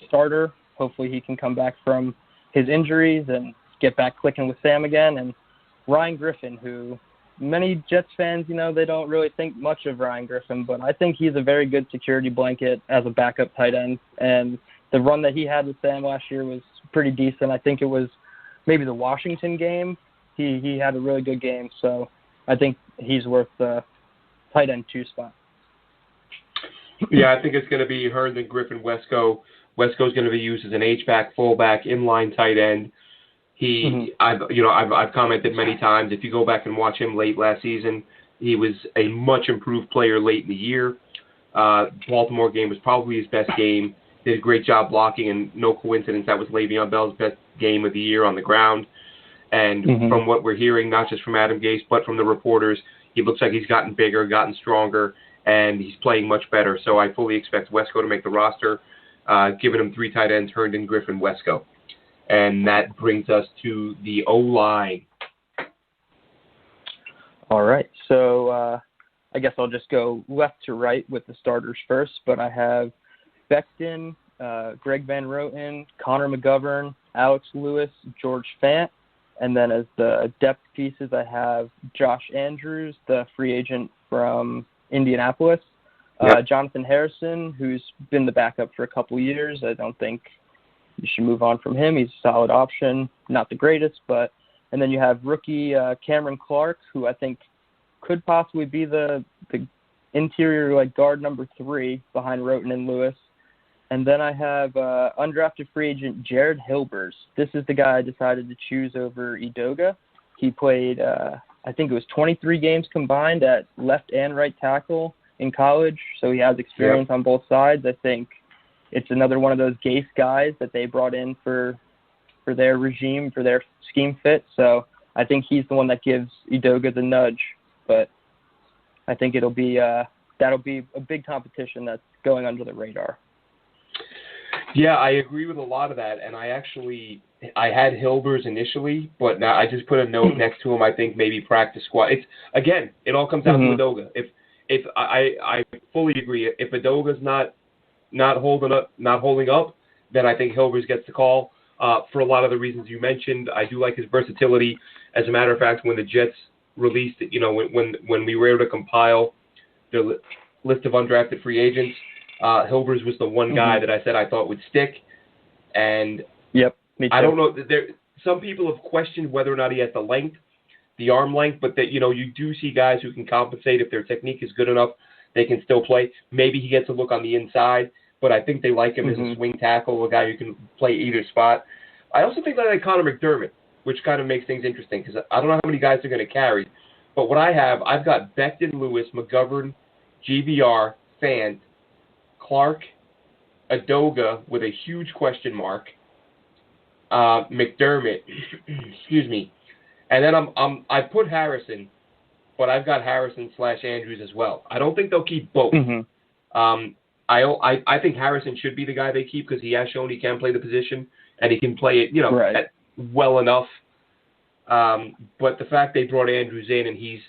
starter. Hopefully he can come back from his injuries and get back clicking with Sam again. And Ryan Griffin, who many Jets fans, they don't really think much of Ryan Griffin, but I think he's a very good security blanket as a backup tight end. And the run that he had with Sam last year was pretty decent. I think it was maybe the Washington game. He had a really good game. So I think he's worth the tight end 2 spot. Yeah, I think it's going to be Herndon, Griffin, Wesco. Wesco's going to be used as an H-back, fullback, inline tight end. I've commented many times, if you go back and watch him late last season, he was a much improved player late in the year. Baltimore game was probably his best game. Did a great job blocking, and no coincidence that was Le'Veon Bell's best game of the year on the ground. And from what we're hearing, not just from Adam Gase, but from the reporters, he looks like he's gotten bigger, gotten stronger, and he's playing much better. So I fully expect Wesco to make the roster, giving him 3 tight ends, Herndon, Griffin, Wesco. And that brings us to the O-line. All right. So I guess I'll just go left to right with the starters first. But I have Becton, Greg Van Roten, Connor McGovern, Alex Lewis, George Fant. And then as the depth pieces, I have Josh Andrews, the free agent from Indianapolis. Jonathan Harrison, who's been the backup for a couple of years. I don't think you should move on from him. He's a solid option. Not the greatest, but – and then you have rookie Cameron Clark, who I think could possibly be the interior guard number 3 behind Roten and Lewis. And then I have undrafted free agent Jared Hilbers. This is the guy I decided to choose over Edoga. He played, I think it was 23 games combined at left and right tackle in college, so he has experience on both sides. I think it's another one of those Gase guys that they brought in for their regime, for their scheme fit. So I think he's the one that gives Udoka the nudge. But I think that'll be a big competition that's going under the radar. Yeah, I agree with a lot of that, and I had Hilbers initially, but now I just put a note next to him. I think maybe practice squad. It all comes down to Udoka. If I fully agree. If Udoka's not holding up, then I think Hilbers gets the call. For a lot of the reasons you mentioned, I do like his versatility. As a matter of fact, when the Jets released it, when we were able to compile the list of undrafted free agents, Hilbers was the one guy that I said I thought would stick. And yep, me too. I don't know. Some people have questioned whether or not he has the arm length, but that you do see guys who can compensate if their technique is good enough. They can still play. Maybe he gets a look on the inside, but I think they like him as a swing tackle, a guy who can play either spot. I also think I like Connor McDermott, which kind of makes things interesting because I don't know how many guys they're going to carry. But what I've got Becton, Lewis, McGovern, GBR, Fant, Clark, Udoka with a huge question mark, McDermott, excuse me, and then I put Harrison, but I've got Harrison/Andrews as well. I don't think they'll keep both. I think Harrison should be the guy they keep because he has shown he can play the position and he can play it, well enough. But the fact they brought Andrews in and he's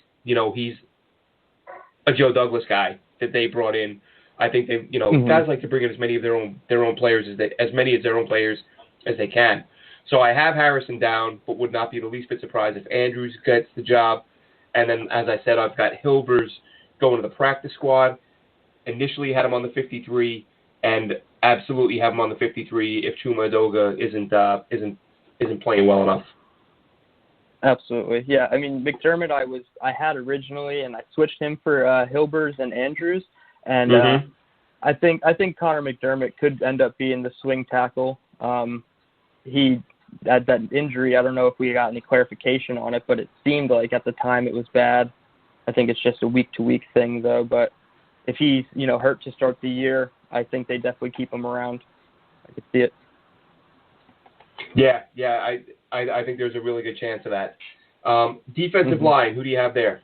a Joe Douglas guy that they brought in. I think they, guys like to bring in as many of their own players as they can. So I have Harrison down, but would not be the least bit surprised if Andrews gets the job. And then, as I said, I've got Hilbers going to the practice squad. Initially had him on the 53, and absolutely have him on the 53 if Chuma Udoka isn't playing well enough. Absolutely, yeah. I mean, McDermott I had originally, and I switched him for Hilbers and Andrews. And I think Connor McDermott could end up being the swing tackle. He had that injury. I don't know if we got any clarification on it, but it seemed like at the time it was bad. I think it's just a week-to-week thing, though. But if he's hurt to start the year, I think they definitely keep him around. I could see it. Yeah. I think there's a really good chance of that. Defensive line, who do you have there?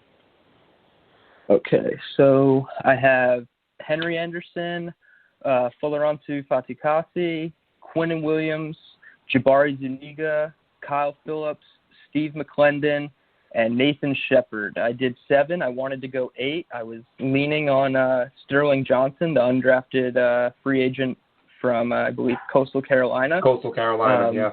Okay, so I have Henry Anderson, Folarontu Fatukasi, Quinnen Williams, Jabari Zuniga, Kyle Phillips, Steve McClendon, and Nathan Shepard. I did 7. I wanted to go 8. I was leaning on Sterling Johnson, the undrafted free agent from, I believe, Coastal Carolina. Yeah.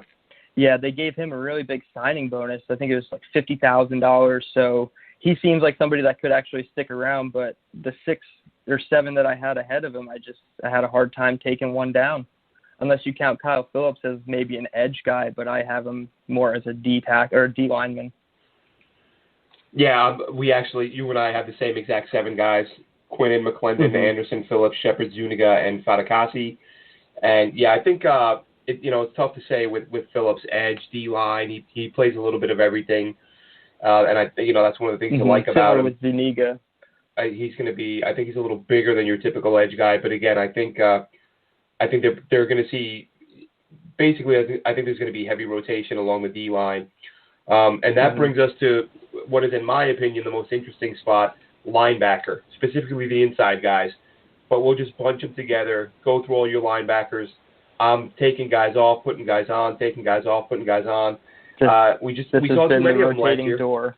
Yeah, they gave him a really big signing bonus. I think it was like $50,000. So he seems like somebody that could actually stick around. But the 6 or 7 that I had ahead of him, I had a hard time taking one down, unless you count Kyle Phillips as maybe an edge guy. But I have him more as a D lineman. Yeah, you and I have the same exact 7 guys: Quinnen, McClendon, Anderson, Phillips, Shepard, Zuniga, and Fatukasi. And yeah, I think it's tough to say with Phillips, edge, D-line. He plays a little bit of everything, and I that's one of the things I like about him. With Zuniga, he's going to be. I think he's a little bigger than your typical edge guy, but again, I think they're going to see. Basically, I think there's going to be heavy rotation along the D-line, and that brings us to what is, in my opinion, the most interesting spot: linebacker, specifically the inside guys. But we'll just bunch them together, go through all your linebackers. I'm taking guys off, putting guys on, taking guys off, putting guys on. We saw too many of them last year. Door.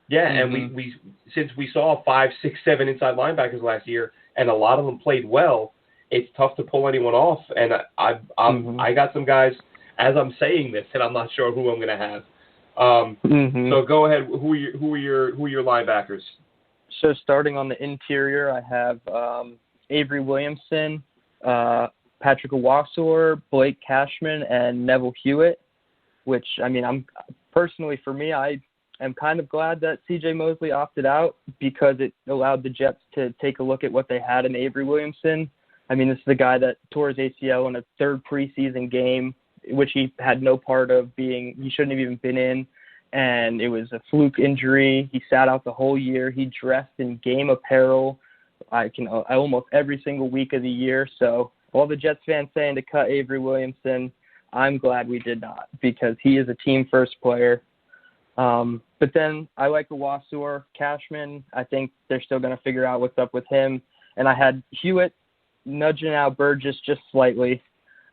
Yeah, and we since we saw 5, 6, 7 inside linebackers last year, and a lot of them played well, it's tough to pull anyone off. And I got some guys, as I'm saying this, and I'm not sure who I'm going to have. So go ahead. Who are your linebackers? So starting on the interior, I have Avery Williamson, Patrick Owasor, Blake Cashman, and Neville Hewitt, which, I mean, I am kind of glad that C.J. Mosley opted out because it allowed the Jets to take a look at what they had in Avery Williamson. I mean, this is the guy that tore his ACL in a 3rd preseason game, which he had no part of he shouldn't have even been in, and it was a fluke injury. He sat out the whole year. He dressed in game apparel almost every single week of the year, so all the Jets fans saying to cut Avery Williamson, I'm glad we did not, because he is a team-first player. But then I like Owasor, Cashman. I think they're still going to figure out what's up with him. And I had Hewitt nudging out Burgess just slightly.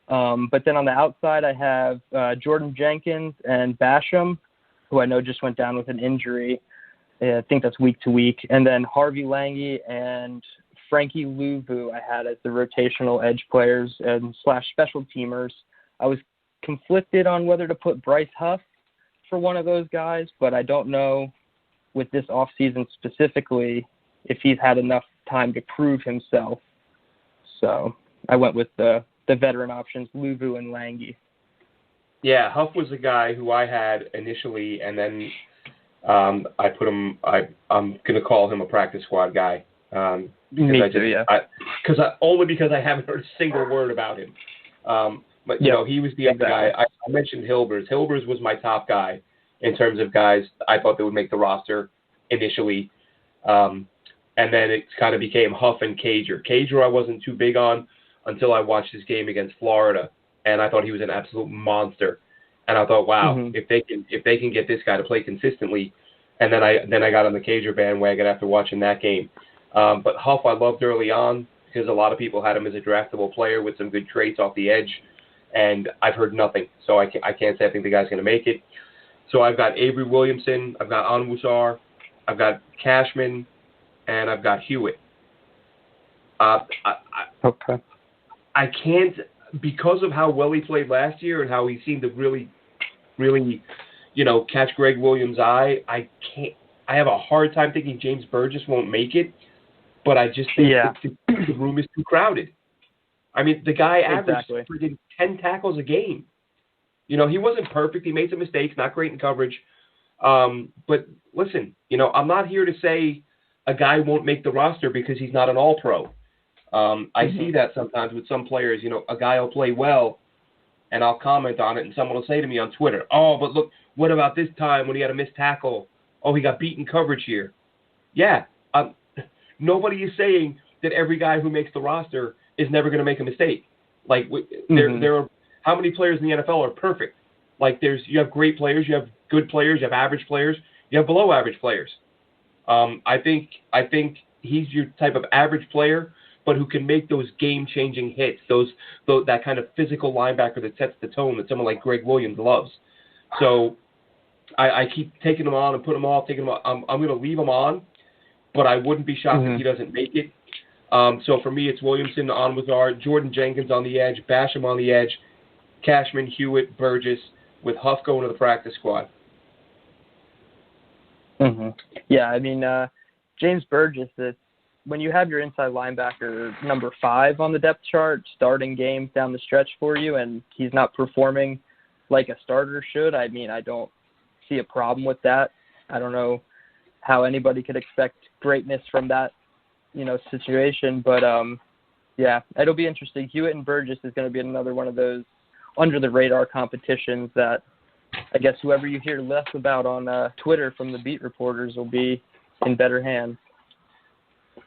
But then on the outside, I have Jordan Jenkins and Basham, who I know just went down with an injury. I think that's week to week. And then Harvey Lange and Frankie Louvu I had as the rotational edge players and / special teamers. I was conflicted on whether to put Bryce Huff for one of those guys, but I don't know with this offseason specifically if he's had enough time to prove himself. So I went with the veteran options, Louvu and Lange. Yeah, Huff was the guy who I had initially, and then I put him. I'm gonna call him a practice squad guy. Me too, yeah. Only because I haven't heard a single word about him. But you know, he was the other guy. I mentioned Hilbers. Hilbers was my top guy in terms of guys I thought that would make the roster initially, and then it kind of became Huff and Cager. Cager I wasn't too big on until I watched his game against Florida, and I thought he was an absolute monster. And I thought, wow, if they can get this guy to play consistently, and then I got on the Cager bandwagon after watching that game. But Huff I loved early on because a lot of people had him as a draftable player with some good traits off the edge, and I've heard nothing, so I can't say I think the guy's going to make it. So I've got Avery Williamson, I've got Onwuzar, I've got Cashman, and I've got Hewitt. Okay. I can't, because of how well he played last year and how he seemed to really, catch Greg Williams' eye, I have a hard time thinking James Burgess won't make it, but I just think the room is too crowded. I mean, the guy averaged freaking 10 tackles a game. He wasn't perfect. He made some mistakes, not great in coverage. But listen, I'm not here to say a guy won't make the roster because he's not an all-pro. I see that sometimes with some players. A guy will play well, and I'll comment on it, and someone will say to me on Twitter, oh, but look, what about this time when he had a missed tackle? Oh, he got beaten coverage here. Yeah, nobody is saying that every guy who makes the roster is never going to make a mistake. Like, there are how many players in the NFL are perfect? Like, you have great players, you have good players, you have average players, you have below average players. I think he's your type of average player, but who can make those game-changing hits, that kind of physical linebacker that sets the tone that someone like Greg Williams loves. So I keep taking him on and putting him off, taking him on. I'm going to leave him on, but I wouldn't be shocked if he doesn't make it. So for me, it's Williamson, Onwuzar, Jordan Jenkins on the edge, Basham on the edge, Cashman, Hewitt, Burgess, with Huff going to the practice squad. Yeah, I mean, James Burgess, when you have your inside linebacker number 5 on the depth chart, starting games down the stretch for you, and he's not performing like a starter should, I mean, I don't see a problem with that. I don't know how anybody could expect greatness from that, situation. But, yeah, it'll be interesting. Hewitt and Burgess is going to be another one of those under-the-radar competitions that I guess whoever you hear less about on Twitter from the beat reporters will be in better hands.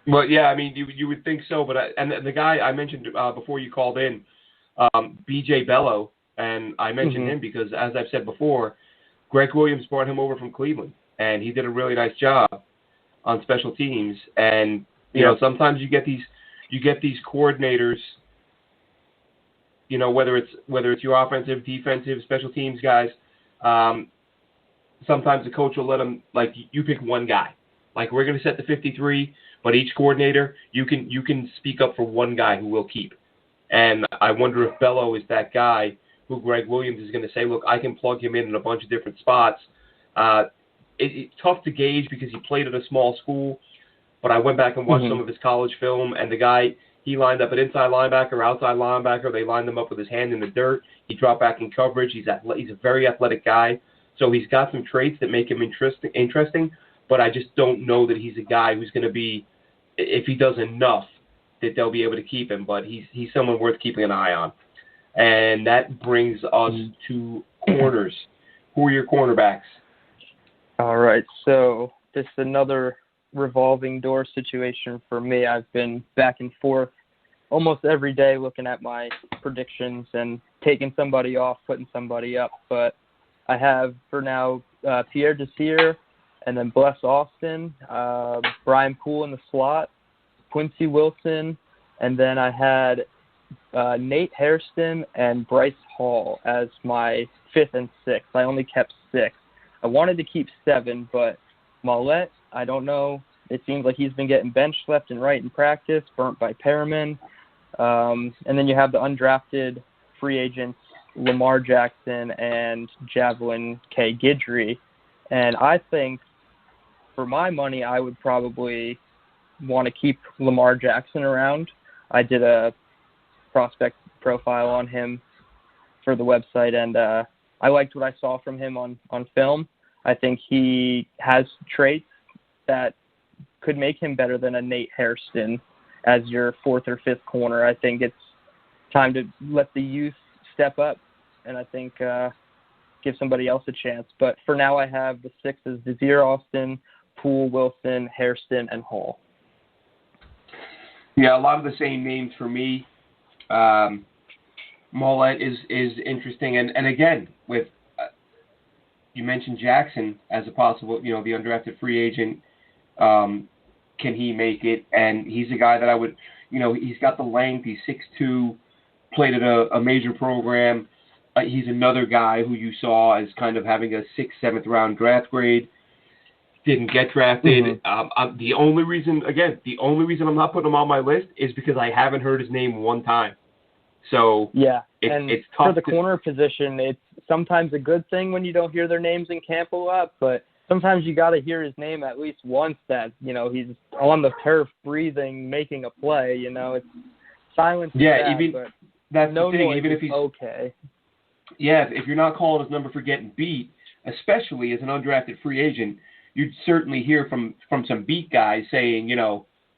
Well, yeah, I mean, you would think so, but and the guy I mentioned before you called in, B.J. Bello, and I mentioned him because, as I've said before, Greg Williams brought him over from Cleveland, and he did a really nice job on special teams. And sometimes you get these coordinators, whether it's your offensive, defensive, special teams guys. Sometimes the coach will let them, like, you pick one guy. Like, we're going to set the 53, but each coordinator, you can speak up for one guy who will keep. And I wonder if Bello is that guy who Greg Williams is going to say, look, I can plug him in a bunch of different spots. It's tough to gauge because he played at a small school, but I went back and watched some of his college film, and the guy, he lined up at inside linebacker, outside linebacker. They lined him up with his hand in the dirt. He dropped back in coverage. He's a very athletic guy. So he's got some traits that make him interesting, but I just don't know that he's a guy who's going to be, if he does enough, that they'll be able to keep him. But he's someone worth keeping an eye on. And that brings us to corners. Who are your cornerbacks? All right, so this is another revolving door situation for me. I've been back and forth almost every day looking at my predictions and taking somebody off, putting somebody up. But I have for now Pierre Desir, and then Bless Austin, Brian Poole in the slot, Quincy Wilson, and then I had Nate Hairston and Bryce Hall as my 5th and 6th. I only kept 6. I wanted to keep 7, but Mollett, I don't know. It seems like he's been getting benched left and right in practice, burnt by Perriman. And then you have the undrafted free agents, Lamar Jackson and Javelin K. Guidry. And I think, for my money, I would probably want to keep Lamar Jackson around. I did a prospect profile on him for the website, and I liked what I saw from him on film. I think he has traits that could make him better than a Nate Hairston as your 4th or 5th corner. I think it's time to let the youth step up, and I think give somebody else a chance. But for now, I have the 6s: Desir, Austin, Poole, Wilson, Hairston, and Hall. Yeah, a lot of the same names for me. Mollett is interesting, and again, with you mentioned Jackson as a possible, the undrafted free agent. Can he make it? And he's a guy that I would, he's got the length. He's 6'2", played at a major program. He's another guy who you saw as kind of having a 6th, 7th round draft grade. Didn't get drafted. Mm-hmm. The only reason I'm not putting him on my list is because I haven't heard his name one time. So yeah, it's tough for the corner position. It's sometimes a good thing when you don't hear their names in camp a lot, but sometimes you got to hear his name at least once. That he's on the turf, breathing, making a play. It's silence. Yeah, that's no the thing. noise even if he's okay. Yeah, if you're not calling his number for getting beat, especially as an undrafted free agent, you'd certainly hear from some beat guys saying,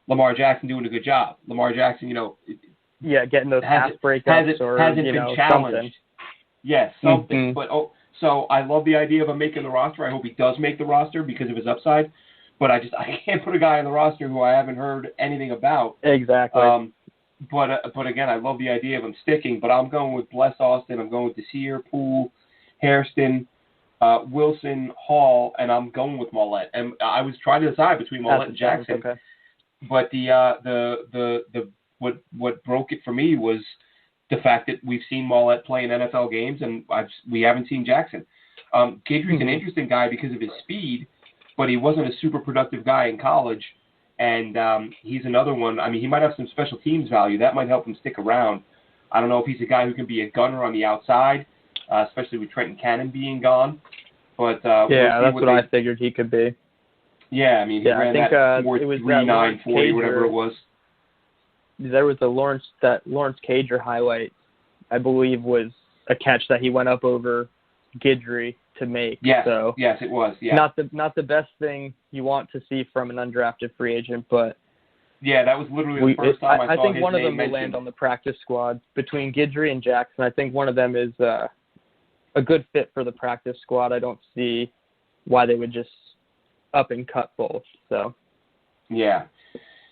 Lamar Jackson doing a good job. Lamar Jackson, getting those pass breakups hasn't been challenged. Something. Yes, something. Mm-hmm. But so I love the idea of him making the roster. I hope he does make the roster because of his upside. But I can't put a guy on the roster who I haven't heard anything about. Exactly. But again, I love the idea of him sticking. But I'm going with Bless Austin. I'm going with Desir, Poole, Hairston, Wilson, Hall, and I'm going with Mollett. And I was trying to decide between Mollett and Jackson. Okay. But what broke it for me was the fact that we've seen Mollett play in NFL games, and we haven't seen Jackson. Guidry's an interesting guy because of his speed, but he wasn't a super productive guy in college, and he's another one. I mean, he might have some special teams value. That might help him stick around. I don't know if he's a guy who can be a gunner on the outside, especially with Trenton Cannon being gone. But that's what I figured he could be. Yeah, I mean, he ran that 4.39 40, whatever it was. There was Lawrence Cager highlight, I believe, was a catch that he went up over Guidry to make. Yes, so yes, it was. Yeah. Not the best thing you want to see from an undrafted free agent, but yeah, that was literally the first time I saw his name think one of them mentioned. will land on the practice squad between Guidry and Jackson. I think one of them is a good fit for the practice squad. I don't see why they would just up and cut both. So yeah.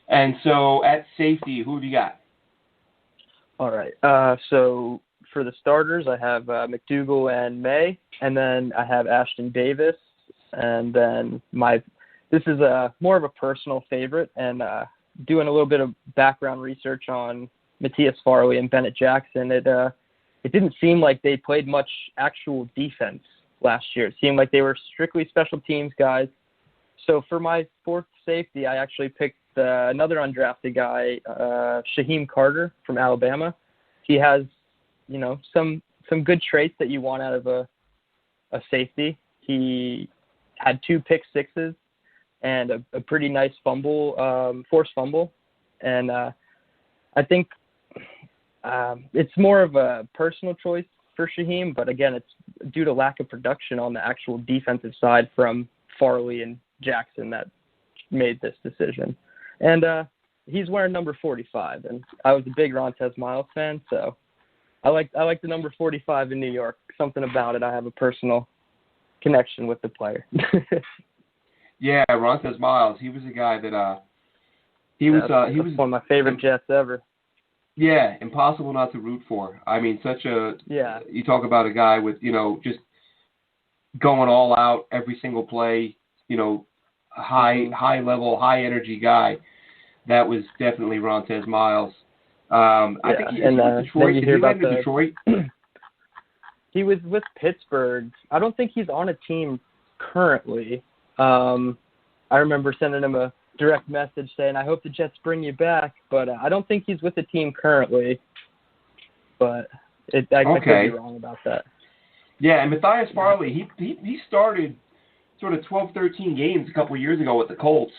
And so at safety, who do you got? All right. So for the starters, I have McDougal and May, and then I have Ashton Davis, and then this is more of a personal favorite, and doing a little bit of background research on Matthias Farley and Bennett Jackson, it didn't seem like they played much actual defense last year. It seemed like they were strictly special teams guys. So for my 4th safety, I actually picked another undrafted guy, Shaheen Carter from Alabama. He has, some good traits that you want out of a safety. He had 2 pick sixes and a pretty nice forced fumble. And I think it's more of a personal choice for Shaheen, but again, it's due to lack of production on the actual defensive side from Farley and Jackson that made this decision. And he's wearing number 45, and I was a big Rontez Miles fan, so I like the number 45 in New York. Something about it, I have a personal connection with the player. Yeah, Rontez Miles, he was a guy that he was one of my favorite Jets ever. Yeah, impossible not to root for. I mean, you talk about a guy with, just going all out every single play, high level, high energy guy. That was definitely Rontez Miles. I think he's in Detroit. Did he land in Detroit? He was with Pittsburgh. I don't think he's on a team currently. I remember sending him a direct message saying, I hope the Jets bring you back, but I don't think he's with the team currently. But I could be wrong about that. Yeah, and Matthias Farley, he started sort of 12, 13 games a couple of years ago with the Colts,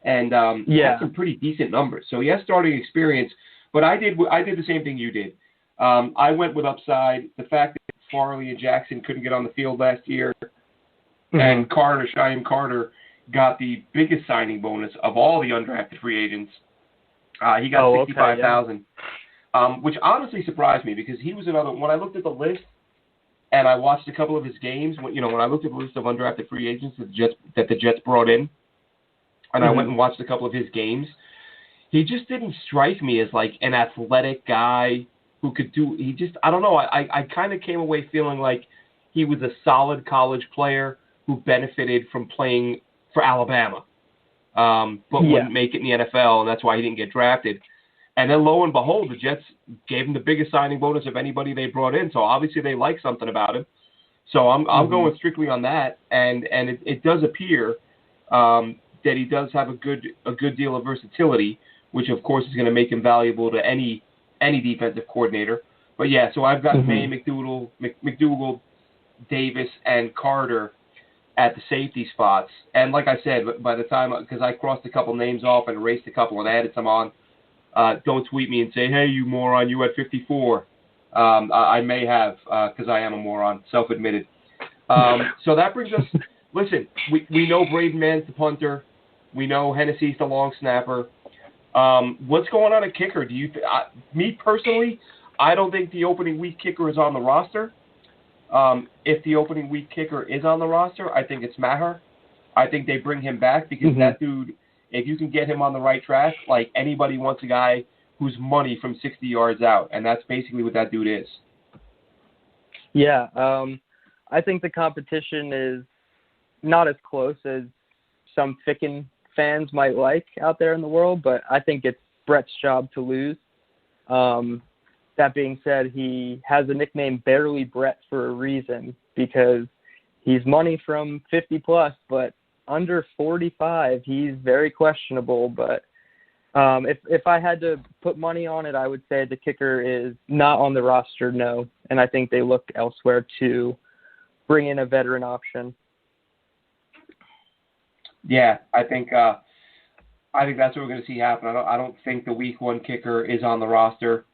and had some pretty decent numbers. So he has starting experience, but I did the same thing you did. I went with upside. The fact that Farley and Jackson couldn't get on the field last year, and Shaheen Carter, got the biggest signing bonus of all the undrafted free agents. He got $65,000, which honestly surprised me because he was another. When I looked at the list and I watched a couple of his games, when I looked at the list of undrafted free agents that the Jets brought in, and I went and watched a couple of his games, he just didn't strike me as like an athletic guy who could do. I don't know. I kind of came away feeling like he was a solid college player who benefited from playing for Alabama, but wouldn't make it in the NFL, and that's why he didn't get drafted. And then lo and behold, the Jets gave him the biggest signing bonus of anybody they brought in, so obviously they like something about him. So I'm going strictly on that, and it does appear that he does have a good deal of versatility, which of course is going to make him valuable to any defensive coordinator. But yeah, so I've got May, McDougal, Davis, and Carter at the safety spots. And like I said, by the time, because I crossed a couple names off and erased a couple and added some on, don't tweet me and say, hey, you moron, you had 54. I may have, because I am a moron, self-admitted. So that brings us, listen, we know Bradenman's the punter. We know Hennessy's the long snapper. What's going on at kicker? Do you? Me personally, I don't think the opening week kicker is on the roster. If the opening week kicker is on the roster, I think it's Maher. I think they bring him back because that dude, if you can get him on the right track, like anybody wants a guy who's money from 60 yards out, and that's basically what that dude is. Yeah, I think the competition is not as close as some Ficken fans might like out there in the world, but I think it's Brett's job to lose. That being said, he has a nickname Barely Brett for a reason because he's money from 50 plus, but under 45, he's very questionable. But if I had to put money on it, I would say the kicker is not on the roster, no. And I think they look elsewhere to bring in a veteran option. Yeah, I think that's what we're going to see happen. I don't think the week one kicker is on the roster.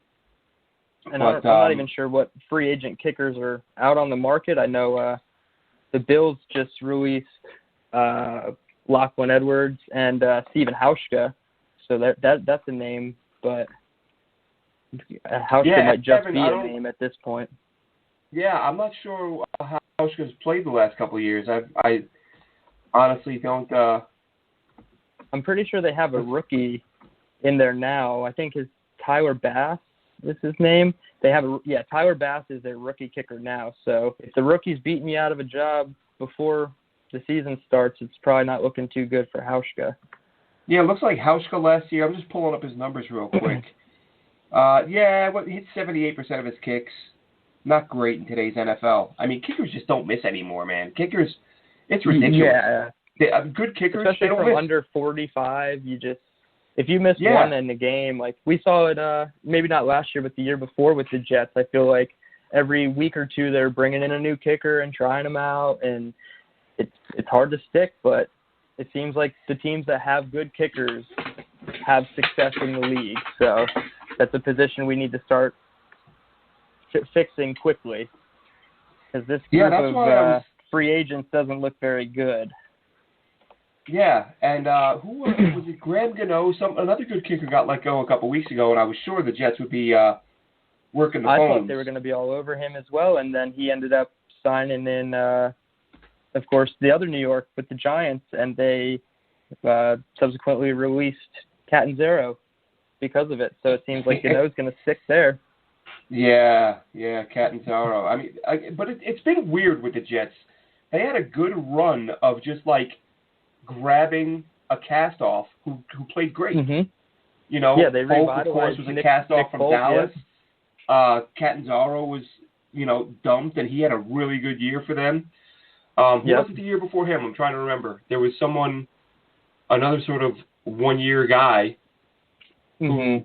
And I'm not even sure what free agent kickers are out on the market. I know the Bills just released Lachlan Edwards and Steven Hauschka, so that's a name, but Hauschka might just be a name at this point. Yeah, I'm not sure how Hauschka's played the last couple of years. I honestly don't. I'm pretty sure they have a rookie in there now. I think his Tyler Bass is his name. They have Tyler Bass is their rookie kicker now. So if the rookie's beating you out of a job before the season starts, it's probably not looking too good for Hauschka. Yeah, it looks like Hauschka last year. I'm just pulling up his numbers real quick. He hit 78% of his kicks. Not great in today's NFL. I mean, kickers just don't miss anymore, man. Kickers, it's ridiculous. Yeah. Good kickers, especially they don't from miss. Under 45, if you miss one in the game, like we saw it, maybe not last year, but the year before with the Jets, I feel like every week or two they're bringing in a new kicker and trying them out, and it's hard to stick, but it seems like the teams that have good kickers have success in the league. So that's a position we need to start fixing quickly because this group of free agents doesn't look very good. Yeah, and who was it? Graham Gano, another good kicker got let go a couple weeks ago, and I was sure the Jets would be working the phones. I thought they were going to be all over him as well, and then he ended up signing in, of course, the other New York with the Giants, and they subsequently released Catanzaro because of it. So it seems like Gano's going to stick there. Yeah, Catanzaro. I mean, but it's been weird with the Jets. they had a good run of just like grabbing a cast-off who played great. Mm-hmm. You know, yeah, they Folk, of course, was a cast-off from Dallas. Yeah. Catanzaro was, dumped, and he had a really good year for them. Who was it the year before him? I'm trying to remember. There was another sort of one-year guy who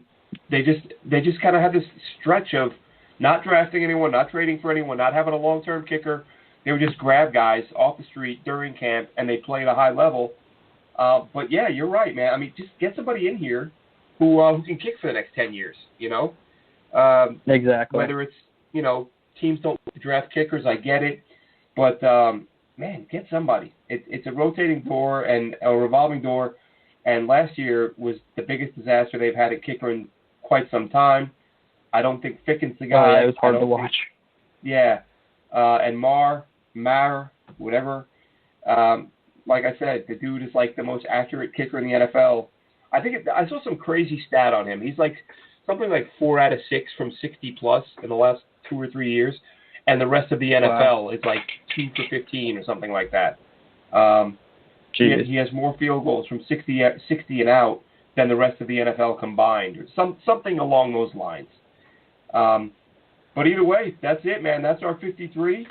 they just kind of had this stretch of not drafting anyone, not trading for anyone, not having a long-term kicker. They would just grab guys off the street during camp, and they play at a high level. But, yeah, you're right, man. I mean, just get somebody in here who can kick for the next 10 years, Exactly. Whether it's, teams don't draft kickers, I get it. But, man, get somebody. It's a rotating door and a revolving door. And last year was the biggest disaster they've had at kicker in quite some time. I don't think Ficken's the guy. It was hard to watch. And Mar, whatever. Like I said, the dude is like the most accurate kicker in the NFL. I saw some crazy stat on him. He's like something like 4 out of 6 from 60+ in the last 2 or 3 years, and the rest of the NFL is like 2 for 15 or something like that. He has more field goals from 60 and out than the rest of the NFL combined, or something along those lines. But either way, that's it, man. That's our 53.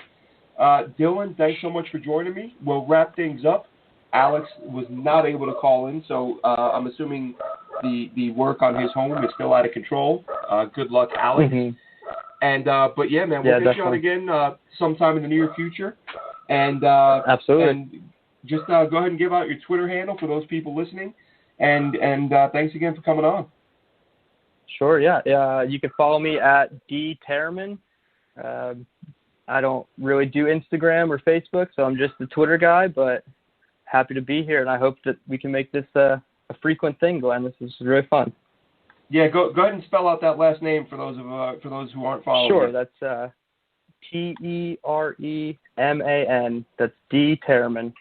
Dylan, thanks so much for joining me. We'll wrap things up. Alex was not able to call in, so I'm assuming the work on his home is still out of control. Good luck, Alex. Mm-hmm. And but yeah, man, we'll get you on again sometime in the near future. And absolutely. And just go ahead and give out your Twitter handle for those people listening. And thanks again for coming on. Sure. Yeah. You can follow me at Tereman. I don't really do Instagram or Facebook, so I'm just the Twitter guy. But happy to be here, and I hope that we can make this a frequent thing, Glenn. This is really fun. Yeah, go ahead and spell out that last name for those who aren't following. Sure, that's Tereman. That's D Tereman.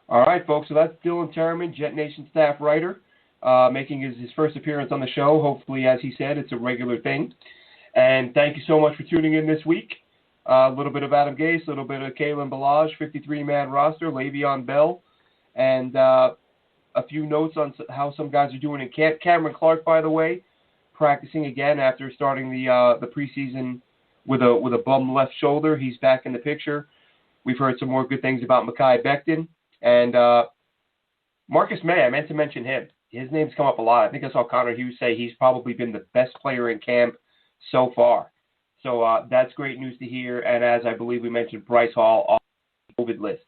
All right, folks. So that's Dylan Tereman, JetNation staff writer, making his first appearance on the show. Hopefully, as he said, it's a regular thing. And thank you so much for tuning in this week. A little bit of Adam Gase, a little bit of Kalen Ballage, 53-man roster, Le'Veon Bell, and a few notes on how some guys are doing in camp. Cameron Clark, by the way, practicing again after starting the preseason with a bum left shoulder. He's back in the picture. We've heard some more good things about Mekhi Becton. And Marcus May, I meant to mention him. His name's come up a lot. I think I saw Connor Hughes say he's probably been the best player in camp so far. So that's great news to hear. And as I believe we mentioned, Bryce Hall off the COVID list.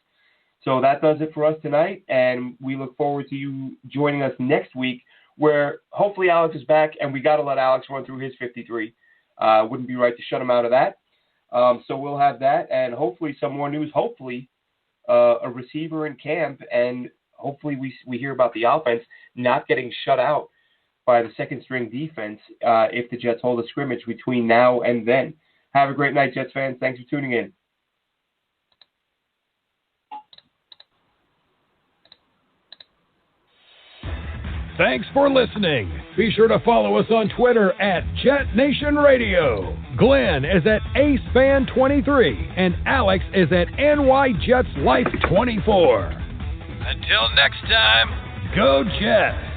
So that does it for us tonight. And we look forward to you joining us next week, where hopefully Alex is back. And we got to let Alex run through his 53. Wouldn't be right to shut him out of that. So we'll have that. And hopefully some more news. Hopefully a receiver in camp. And hopefully we hear about the offense not getting shut out by the second-string defense if the Jets hold a scrimmage between now and then. Have a great night, Jets fans. Thanks for tuning in. Thanks for listening. Be sure to follow us on Twitter at JetNation Radio. Glenn is at AceFan23 and Alex is at NYJetsLife24. Until next time, go Jets!